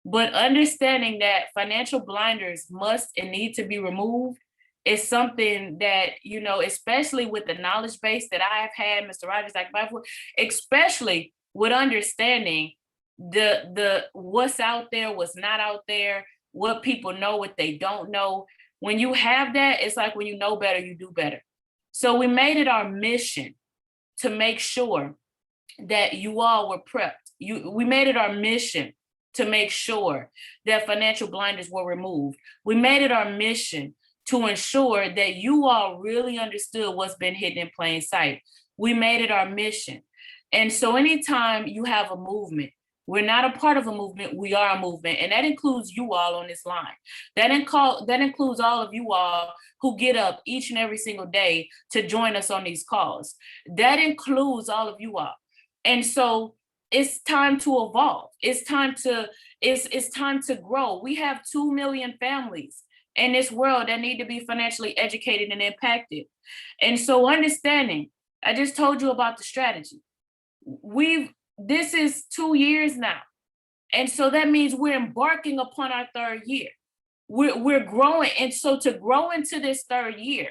But understanding that financial blinders must and need to be removed is something that, especially with the knowledge base that I've had, Mr. Rogers, especially with understanding the what's out there, what's not out there, what people know, what they don't know. When you have that, it's like when you know better, you do better. So we made it our mission to make sure that you all were prepped. We made it our mission to make sure that financial blinders were removed. We made it our mission to ensure that you all really understood what's been hidden in plain sight. We made it our mission. And so anytime you have a movement, we're not a part of a movement, we are a movement. And that includes you all on this line. That includes all of you all who get up each and every single day to join us on these calls. That includes all of you all. And so it's time to evolve. It's time to grow. We have 2 million families in this world that need to be financially educated and impacted. And so understanding, I just told you about the strategy. This is 2 years now. And so that means we're embarking upon our 3rd year. We're growing. And so to grow into this 3rd year,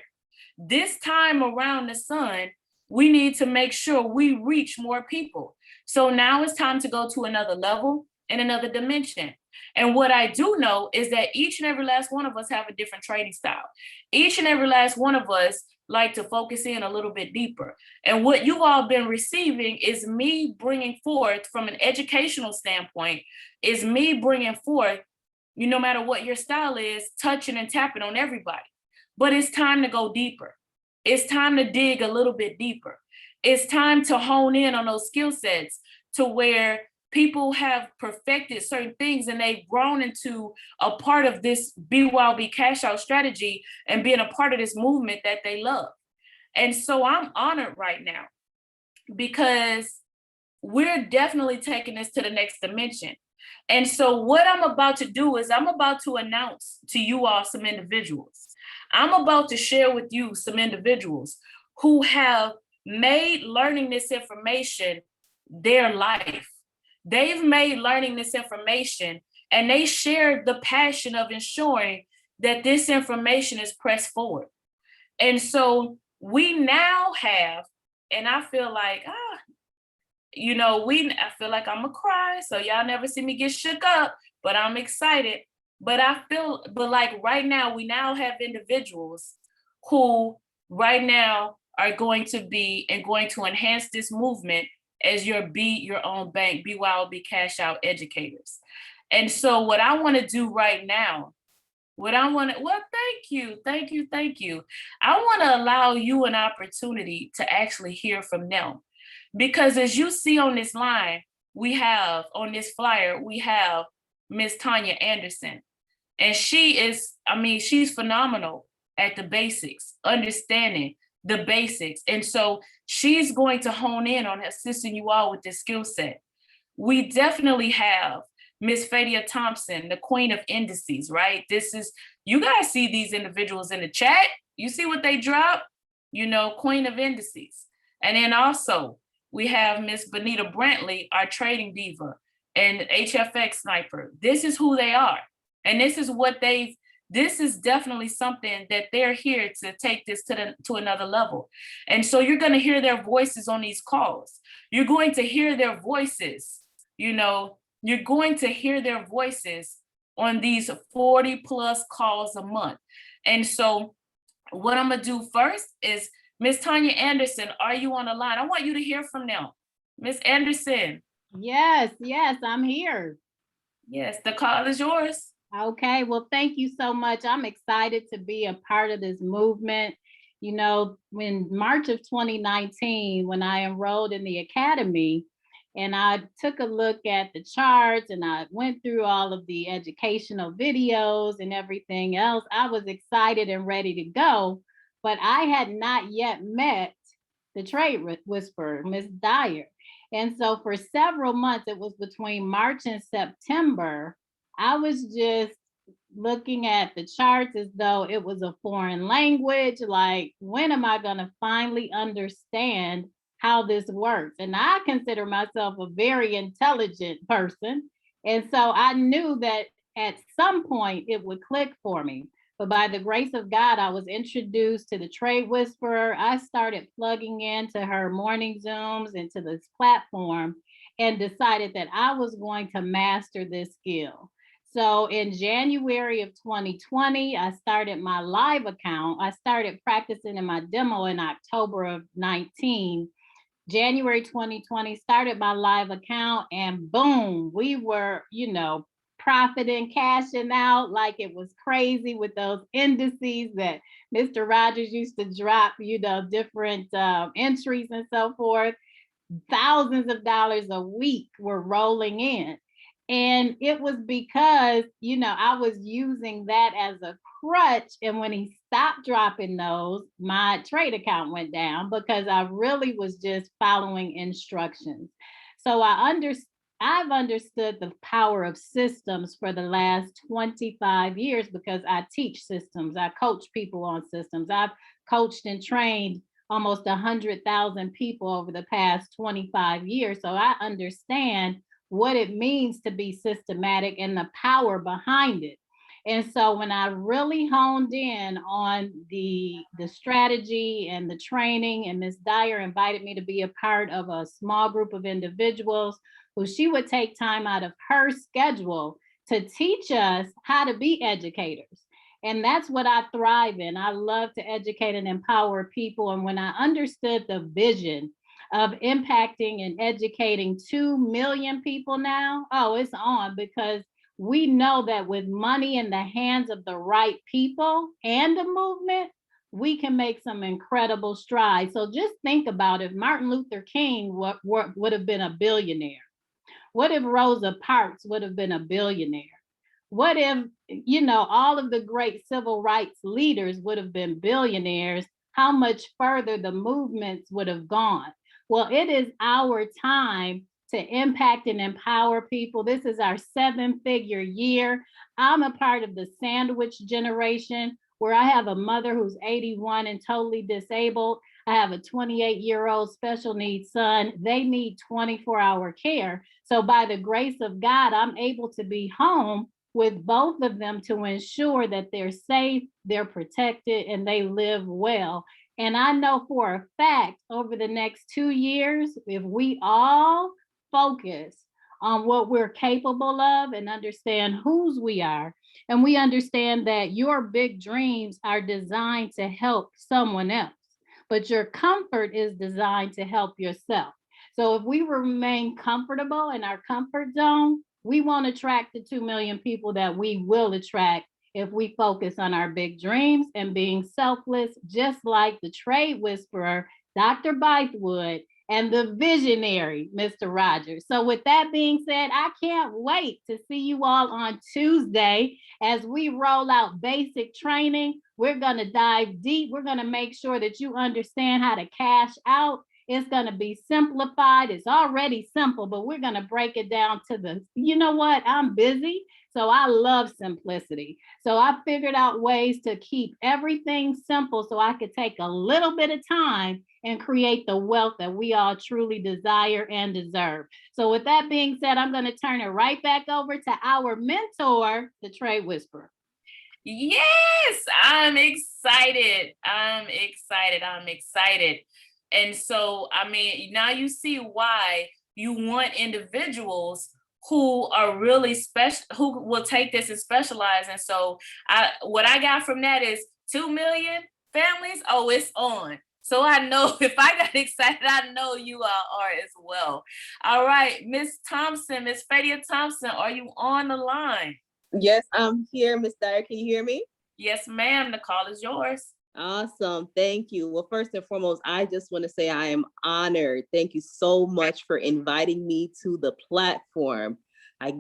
this time around the sun, we need to make sure we reach more people. So now it's time to go to another level and another dimension. And what I do know is that each and every last one of us have a different trading style. Each and every last one of us like to focus in a little bit deeper. And what you've all been receiving is me bringing forth, from an educational standpoint, is me bringing forth, no matter what your style is, touching and tapping on everybody. But it's time to go deeper. It's time to dig a little bit deeper. It's time to hone in on those skill sets to where people have perfected certain things and they've grown into a part of this BYOB cash out strategy and being a part of this movement that they love. And so I'm honored right now because we're definitely taking this to the next dimension. And so what I'm about to do is I'm about to announce to you all some individuals. I'm about to share with you some individuals who have made learning this information their life. They've made learning this information and they share the passion of ensuring that this information is pressed forward. And so we now have, and I feel like, I feel like I'm gonna cry, so y'all never see me get shook up, but I'm excited. But like right now, we now have individuals who right now are going to be and going to enhance this movement as your Be Your Own Bank, BYOB Cash Out educators. And so what I want to do right now, thank you. I want to allow you an opportunity to actually hear from them. Because as you see on this line, on this flyer, we have Miss Tanya Anderson. And she's phenomenal at the basics, understanding the basics. And so she's going to hone in on assisting you all with this skill set. We definitely have Miss Fadia Thompson, the queen of indices, right? You guys see these individuals in the chat. You see what they drop? Queen of indices. And then also, we have Miss Benita Brantley, our trading diva, and HFX sniper. This is who they are. And this is definitely something that they're here to take this to another level. And so you're going to hear their voices on these calls. You're going to hear their voices, you're going to hear their voices on these 40 plus calls a month. And so what I'm going to do first is, Miss Tanya Anderson, are you on the line? I want you to hear from them. Miss Anderson. Yes, I'm here. Yes, the call is yours. Okay, well, thank you so much. I'm excited to be a part of this movement. In March of 2019, when I enrolled in the academy, and I took a look at the charts and I went through all of the educational videos and everything else, I was excited and ready to go. But I had not yet met the trade whisperer, Miss Dyer. And so for several months, it was between March and September, I was just looking at the charts as though it was a foreign language. Like, when am I going to finally understand how this works? And I consider myself a very intelligent person. And so I knew that at some point it would click for me. But by the grace of God, I was introduced to the Trade Whisperer. I started plugging into her morning Zooms into this platform and decided that I was going to master this skill. So in January of 2020, I started my live account. I started practicing in my demo in October of 19. January 2020, started my live account, and boom, we were, profiting, cashing out like it was crazy with those indices that Mr. Rogers used to drop, different entries and so forth. Thousands of dollars a week were rolling in. And it was because, I was using that as a crutch. And when he stopped dropping those, my trade account went down because I really was just following instructions. So I've understood the power of systems for the last 25 years because I teach systems. I coach people on systems. I've coached and trained almost 100,000 people over the past 25 years. So I understand what it means to be systematic and the power behind it. And so when I really honed in on the strategy and the training, and Ms. Dyer invited me to be a part of a small group of individuals who she would take time out of her schedule to teach us how to be educators. And that's what I thrive in. I love to educate and empower people. And when I understood the vision of impacting and educating 2 million people now, it's on, because we know that with money in the hands of the right people and the movement, we can make some incredible strides. So just think about if Martin Luther King would have been a billionaire. What if Rosa Parks would have been a billionaire? What if, all of the great civil rights leaders would have been billionaires? How much further the movements would have gone? Well, it is our time to impact and empower people. This is our 7-figure year. I'm a part of the sandwich generation, where I have a mother who's 81 and totally disabled. I have a 28-year-old special needs son. They need 24-hour care. So by the grace of God, I'm able to be home with both of them to ensure that they're safe, they're protected, and they live well. And I know for a fact, over the next 2 years, if we all focus on what we're capable of and understand whose we are, and we understand that your big dreams are designed to help someone else, but your comfort is designed to help yourself. So if we remain comfortable in our comfort zone, we won't attract the 2 million people that we will attract if we focus on our big dreams and being selfless, just like the trade whisperer, Dr. Bythewood, and the visionary, Mr. Rogers. So with that being said, I can't wait to see you all on Tuesday as we roll out basic training. We're going to dive deep. We're going to make sure that you understand how to cash out. It's going to be simplified. It's already simple, but we're going to break it down to the, I'm busy. So I love simplicity. So I figured out ways to keep everything simple so I could take a little bit of time and create the wealth that we all truly desire and deserve. So with that being said, I'm going to turn it right back over to our mentor, the Trade Whisperer. Yes, I'm excited. I'm excited. And so, now you see why you want individuals who are really special, who will take this and specialize. And so what I got from that is 2 million families. Oh, it's on. So I know if I got excited, I know you all are as well. All right, Miss Thompson, Miss Fadia Thompson, are you on the line? Yes, I'm here, Miss Dyer. Can you hear me? Yes, ma'am. The call is yours. Awesome. Thank you. Well, first and foremost, I just want to say I am honored. Thank you so much for inviting me to the platform. I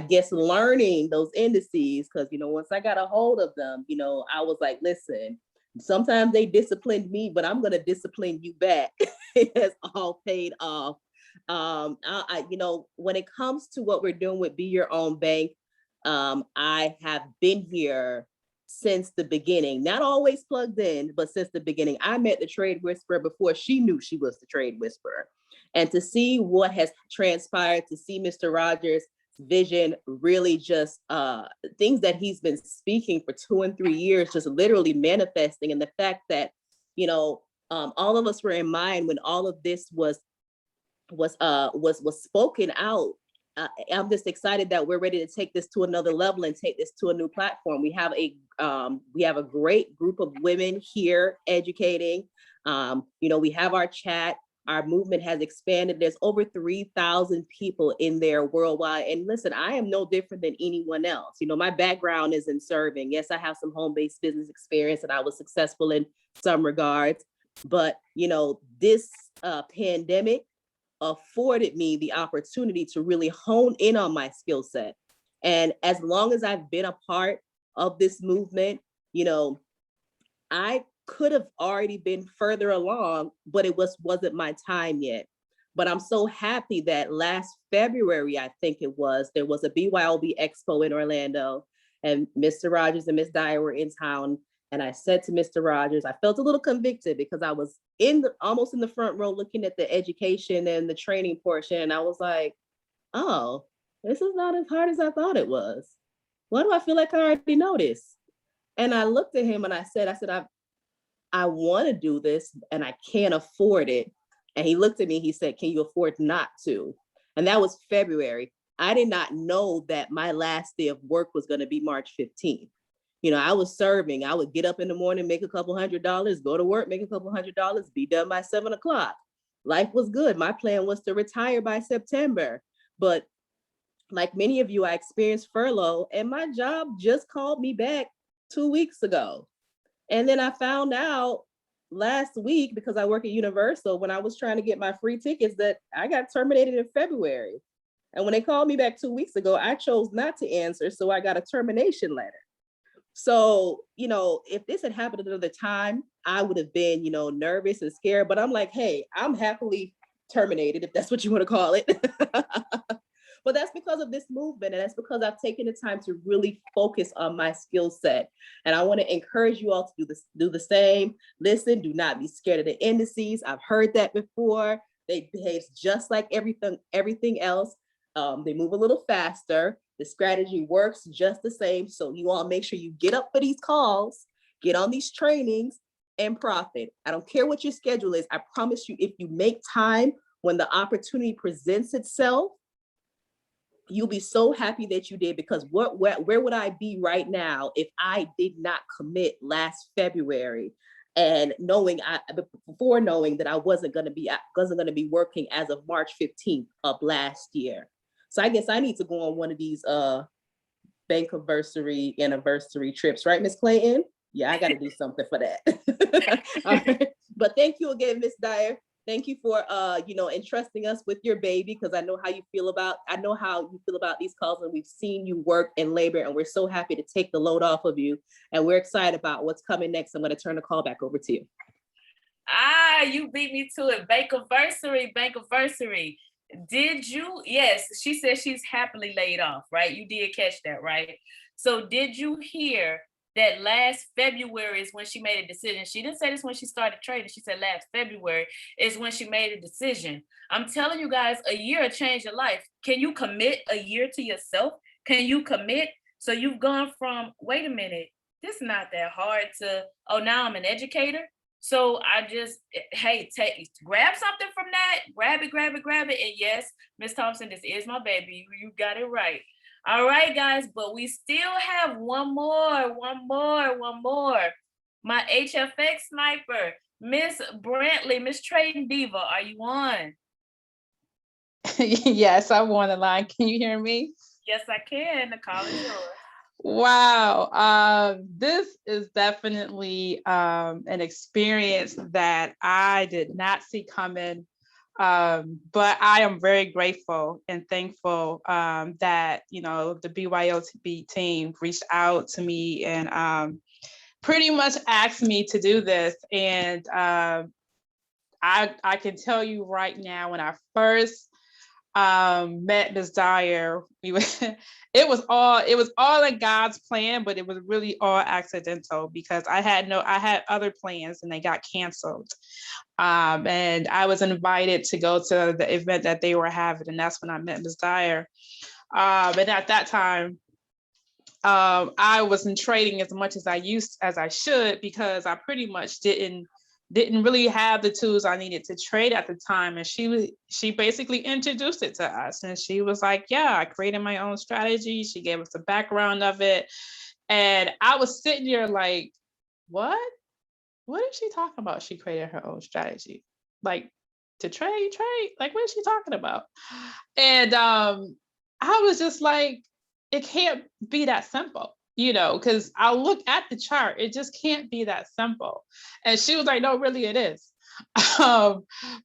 guess learning those indices, because, once I got a hold of them, I was like, listen, sometimes they disciplined me, but I'm going to discipline you back. It has all paid off. When it comes to what we're doing with Be Your Own Bank, I have been here since the beginning, not always plugged in, but since the beginning. I met the Trade Whisperer before she knew she was the Trade Whisperer. And to see what has transpired, to see Mr. Rogers' vision really just things that he's been speaking for 2 and 3 years, just literally manifesting. And the fact that, all of us were in mind when all of this was spoken out. I'm just excited that we're ready to take this to another level and take this to a new platform. We have a great group of women here educating. We have our chat. Our movement has expanded. There's over 3,000 people in there worldwide. And listen, I am no different than anyone else. My background is in serving. Yes, I have some home-based business experience and I was successful in some regards. But, this pandemic afforded me the opportunity to really hone in on my skill set. And as long as I've been a part of this movement, I could have already been further along, but it wasn't my time yet. But I'm so happy that last February, I think it was, there was a BYOB Expo in Orlando, and Mr. Rogers and Miss Dyer were in town. And I said to Mr. Rogers, I felt a little convicted because I was almost in the front row looking at the education and the training portion. And I was like, oh, this is not as hard as I thought it was. Why do I feel like I already know this? And I looked at him and I said, I want to do this and I can't afford it. And he looked at me, he said, can you afford not to? And that was February. I did not know that my last day of work was going to be March 15th. I was serving. I would get up in the morning, make a couple $100, go to work, make a couple $100, be done by 7 o'clock. Life was good. My plan was to retire by September. But like many of you, I experienced furlough and my job just called me back 2 weeks ago. And then I found out last week, because I work at Universal, when I was trying to get my free tickets, that I got terminated in February. And when they called me back 2 weeks ago, I chose not to answer. So I got a termination letter. So, if this had happened another time, I would have been, nervous and scared. But I'm like, hey, I'm happily terminated, if that's what you want to call it. But that's because of this movement. And that's because I've taken the time to really focus on my skill set. And I want to encourage you all to do the same. Listen, do not be scared of the indices. I've heard that before. They behave just like everything else. They move a little faster. The strategy works just the same. So you all make sure you get up for these calls, get on these trainings, and profit. I don't care what your schedule is. I promise you, if you make time when the opportunity presents itself, you'll be so happy that you did, because where would I be right now if I did not commit last February, and before knowing that I wasn't going to be working as of March 15th of last year. So I guess I need to go on one of these anniversary trips, right, Miss Clayton? Yeah, I got to do something for that. All right. But thank you again, Miss Dyer. Thank you for entrusting us with your baby, because I know how you feel about these calls, and we've seen you work and labor, and we're so happy to take the load off of you, and we're excited about what's coming next. I'm going to turn the call back over to you. You beat me to it. Bankiversary. Did you? Yes, she said she's happily laid off, right? You did catch that, right? So did you hear that last February is when she made a decision? She didn't say this when she started trading. She said last February is when she made a decision. I'm telling you guys, a year will change your life. Can you commit a year to yourself? Can you commit? So you've gone from, wait a minute, this is not that hard, to, oh, now I'm an educator. So I just, hey, grab something from that, grab it. And yes, Miss Thompson, this is my baby. You got it right. All right, guys, but we still have one more. My HFX sniper, Miss Brantley, Miss Trading Diva, are you on? Yes, I'm on the line. Can you hear me? Yes, I can. The call is yours. Wow. This is definitely an experience that I did not see coming. But I am very grateful and thankful that, the BYOB team reached out to me and pretty much asked me to do this. And I can tell you right now, when I first met Ms. Dyer, it was all in God's plan, but it was really all accidental, because I had other plans and they got canceled. And I was invited to go to the event that they were having, and that's when I met Ms. Dyer. And at that time, I wasn't trading as much as I should, because I pretty much didn't really have the tools I needed to trade at the time. And she basically introduced it to us, and she was like, yeah, I created my own strategy. She gave us the background of it. And I was sitting there like, what is she talking about? She created her own strategy, like to trade. Like, what is she talking about? And I was just like, it can't be that simple, because I'll look at the chart. It just can't be that simple. And she was like, no, really it is.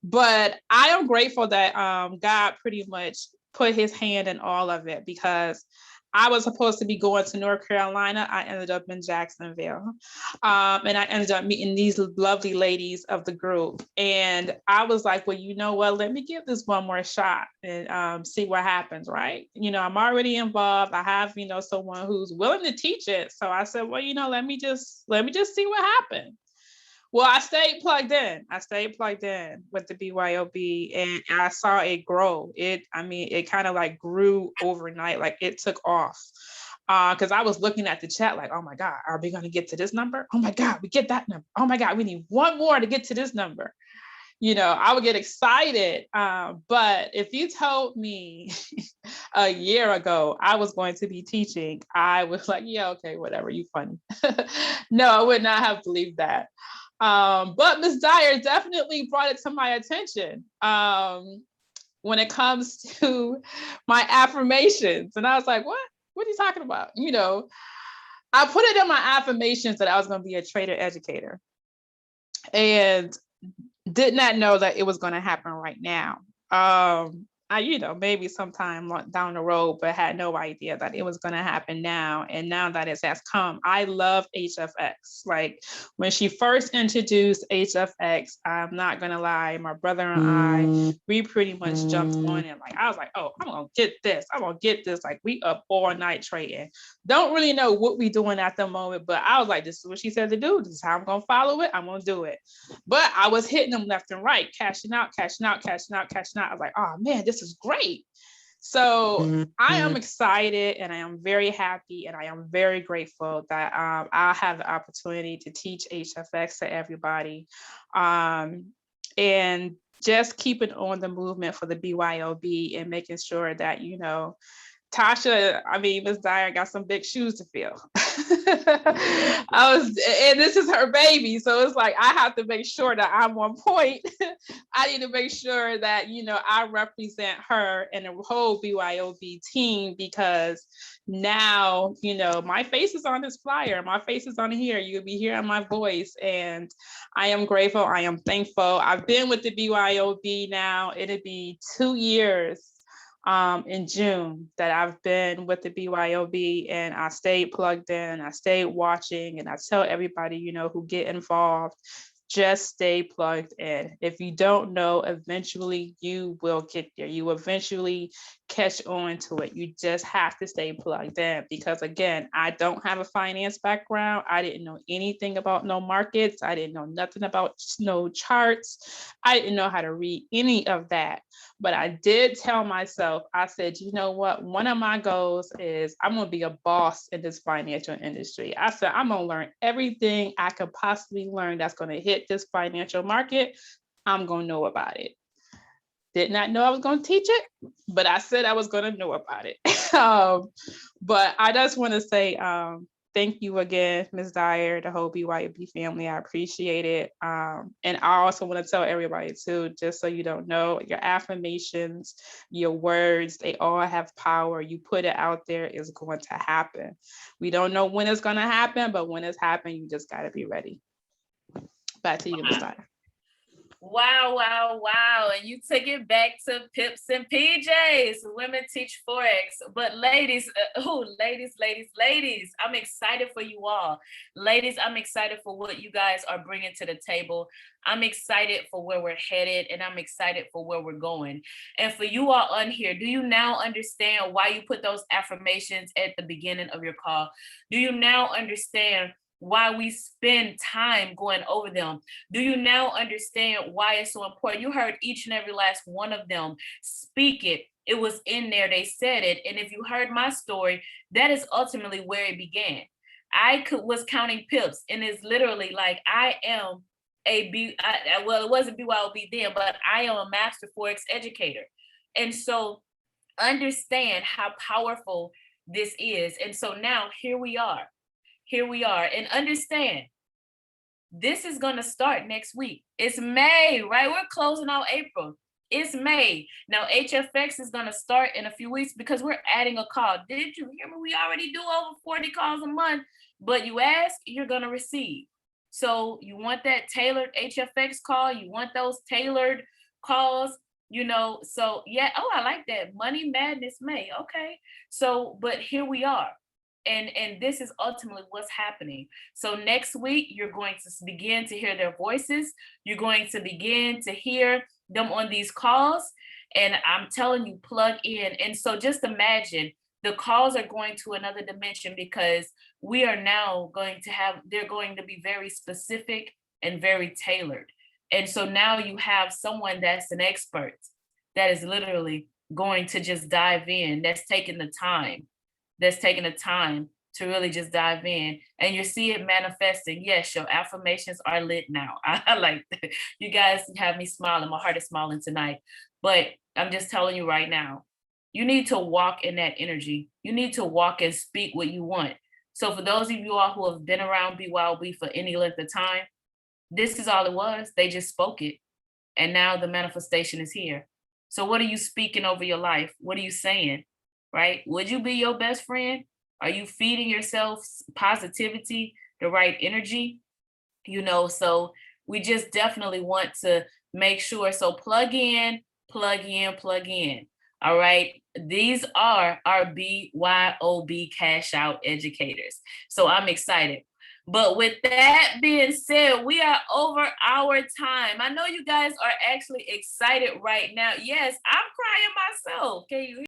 But I am grateful that God pretty much put his hand in all of it, because I was supposed to be going to North Carolina. I ended up in Jacksonville. And I ended up meeting these lovely ladies of the group. And I was like, well, you know what? Let me give this one more shot and see what happens, right? I'm already involved. I have, someone who's willing to teach it. So I said, well, let me just see what happens. Well, I stayed plugged in. With the BYOB, and I saw it grow. It kind of like grew overnight. Like, it took off. Because I was looking at the chat like, oh my God, are we going to get to this number? Oh my God, we get that number. Oh my God, we need one more to get to this number. I would get excited. But if you told me a year ago I was going to be teaching, I was like, yeah, okay, whatever, you funny. No, I would not have believed that. But Ms. Dyer definitely brought it to my attention when it comes to my affirmations. And I was like, what are you talking about? I put it in my affirmations that I was going to be a trader educator, and did not know that it was going to happen right now. maybe sometime down the road, but had no idea that it was going to happen now. And now that it has come, I love HFX. Like when she first introduced HFX, I'm not going to lie, my brother and I, we pretty much jumped on it. Like, I was like, oh, I'm going to get this. I'm going to get this. Like, we up all night trading. Don't really know what we doing at the moment, but I was like, this is what she said to do. This is how I'm going to follow it. I'm going to do it. But I was hitting them left and right, cashing out, cashing out, cashing out, cashing out. I was like, oh man, this is great. So I am excited and I am very happy and I am very grateful that I'll have the opportunity to teach HFX to everybody, and just keeping on the movement for the BYOB and making sure that, Tasha, Ms. Dyer got some big shoes to fill. And this is her baby. So it's like, I have to make sure that I'm on point. I need to make sure that, I represent her and the whole BYOB team, because now, my face is on this flyer. My face is on here. You'll be hearing my voice. And I am grateful. I am thankful. I've been with the BYOB now. It'll be 2 years in June that I've been with the BYOB, and I stayed plugged in, I stayed watching, and I tell everybody, who get involved, just stay plugged in. If you don't know, eventually you will get there. You eventually catch on to it. You just have to stay plugged in, because again, I don't have a finance background. I didn't know anything about no markets. I didn't know nothing about no charts. I didn't know how to read any of that. But I did tell myself, I said, you know what? One of my goals is I'm going to be a boss in this financial industry. I said, I'm going to learn everything I could possibly learn that's going to hit this financial market. I'm going to know about it. Did not know I was going to teach it, but I said I was going to know about it. But I just want to say thank you again, Ms. Dyer, the whole BYOB family. I appreciate it. And I also want to tell everybody too, just so you don't know, your affirmations, your words, they all have power. You put it out there, it's going to happen. We don't know when it's going to happen, but when it's happening, you just got to be ready. Back to you, Ms. Dyer. Wow, wow, wow. And you took it back to Pips and PJs, Women Teach Forex. But ladies, ladies, I'm excited for you all. Ladies, I'm excited for what you guys are bringing to the table. I'm excited for where we're headed, and I'm excited for where we're going. And for you all on here, do you now understand why you put those affirmations at the beginning of your call? Do you now understand why we spend time going over them? Do you now understand why it's so important? You heard each and every last one of them speak it. It was in there, they said it. And if you heard my story, that is ultimately where it began. Was counting pips, and it's literally like, I am well, it wasn't BYOB then, but I am a master Forex educator. And so understand how powerful this is. And so now here we are, and understand this is going to start next week. It's May, right? We're closing out April. It's May. Now, HFX is going to start in a few weeks because we're adding a call. Did you hear me? We already do over 40 calls a month, but you ask, you're going to receive. So you want that tailored HFX call. You want those tailored calls, so yeah. Oh, I like that. Money Madness May. Okay. So, but here we are. And this is ultimately what's happening. So next week, you're going to begin to hear their voices. You're going to begin to hear them on these calls. And I'm telling you, plug in. And so just imagine the calls are going to another dimension, because we are now they're going to be very specific and very tailored. And so now you have someone that's an expert that is literally going to just dive in, that's taking the time to really just dive in, and you see it manifesting. Yes, your affirmations are lit now. I like that. You guys have me smiling. My heart is smiling tonight. But I'm just telling you right now, you need to walk in that energy. You need to walk and speak what you want. So for those of you all who have been around BYOB for any length of time, this is all it was. They just spoke it. And now the manifestation is here. So what are you speaking over your life? What are you saying? Right? Would you be your best friend? Are you feeding yourself positivity, the right energy? So we just definitely want to make sure. So plug in. All right. These are our BYOB cash out educators. So I'm excited. But with that being said, we are over our time. I know you guys are actually excited right now. Yes, I'm crying myself. Can you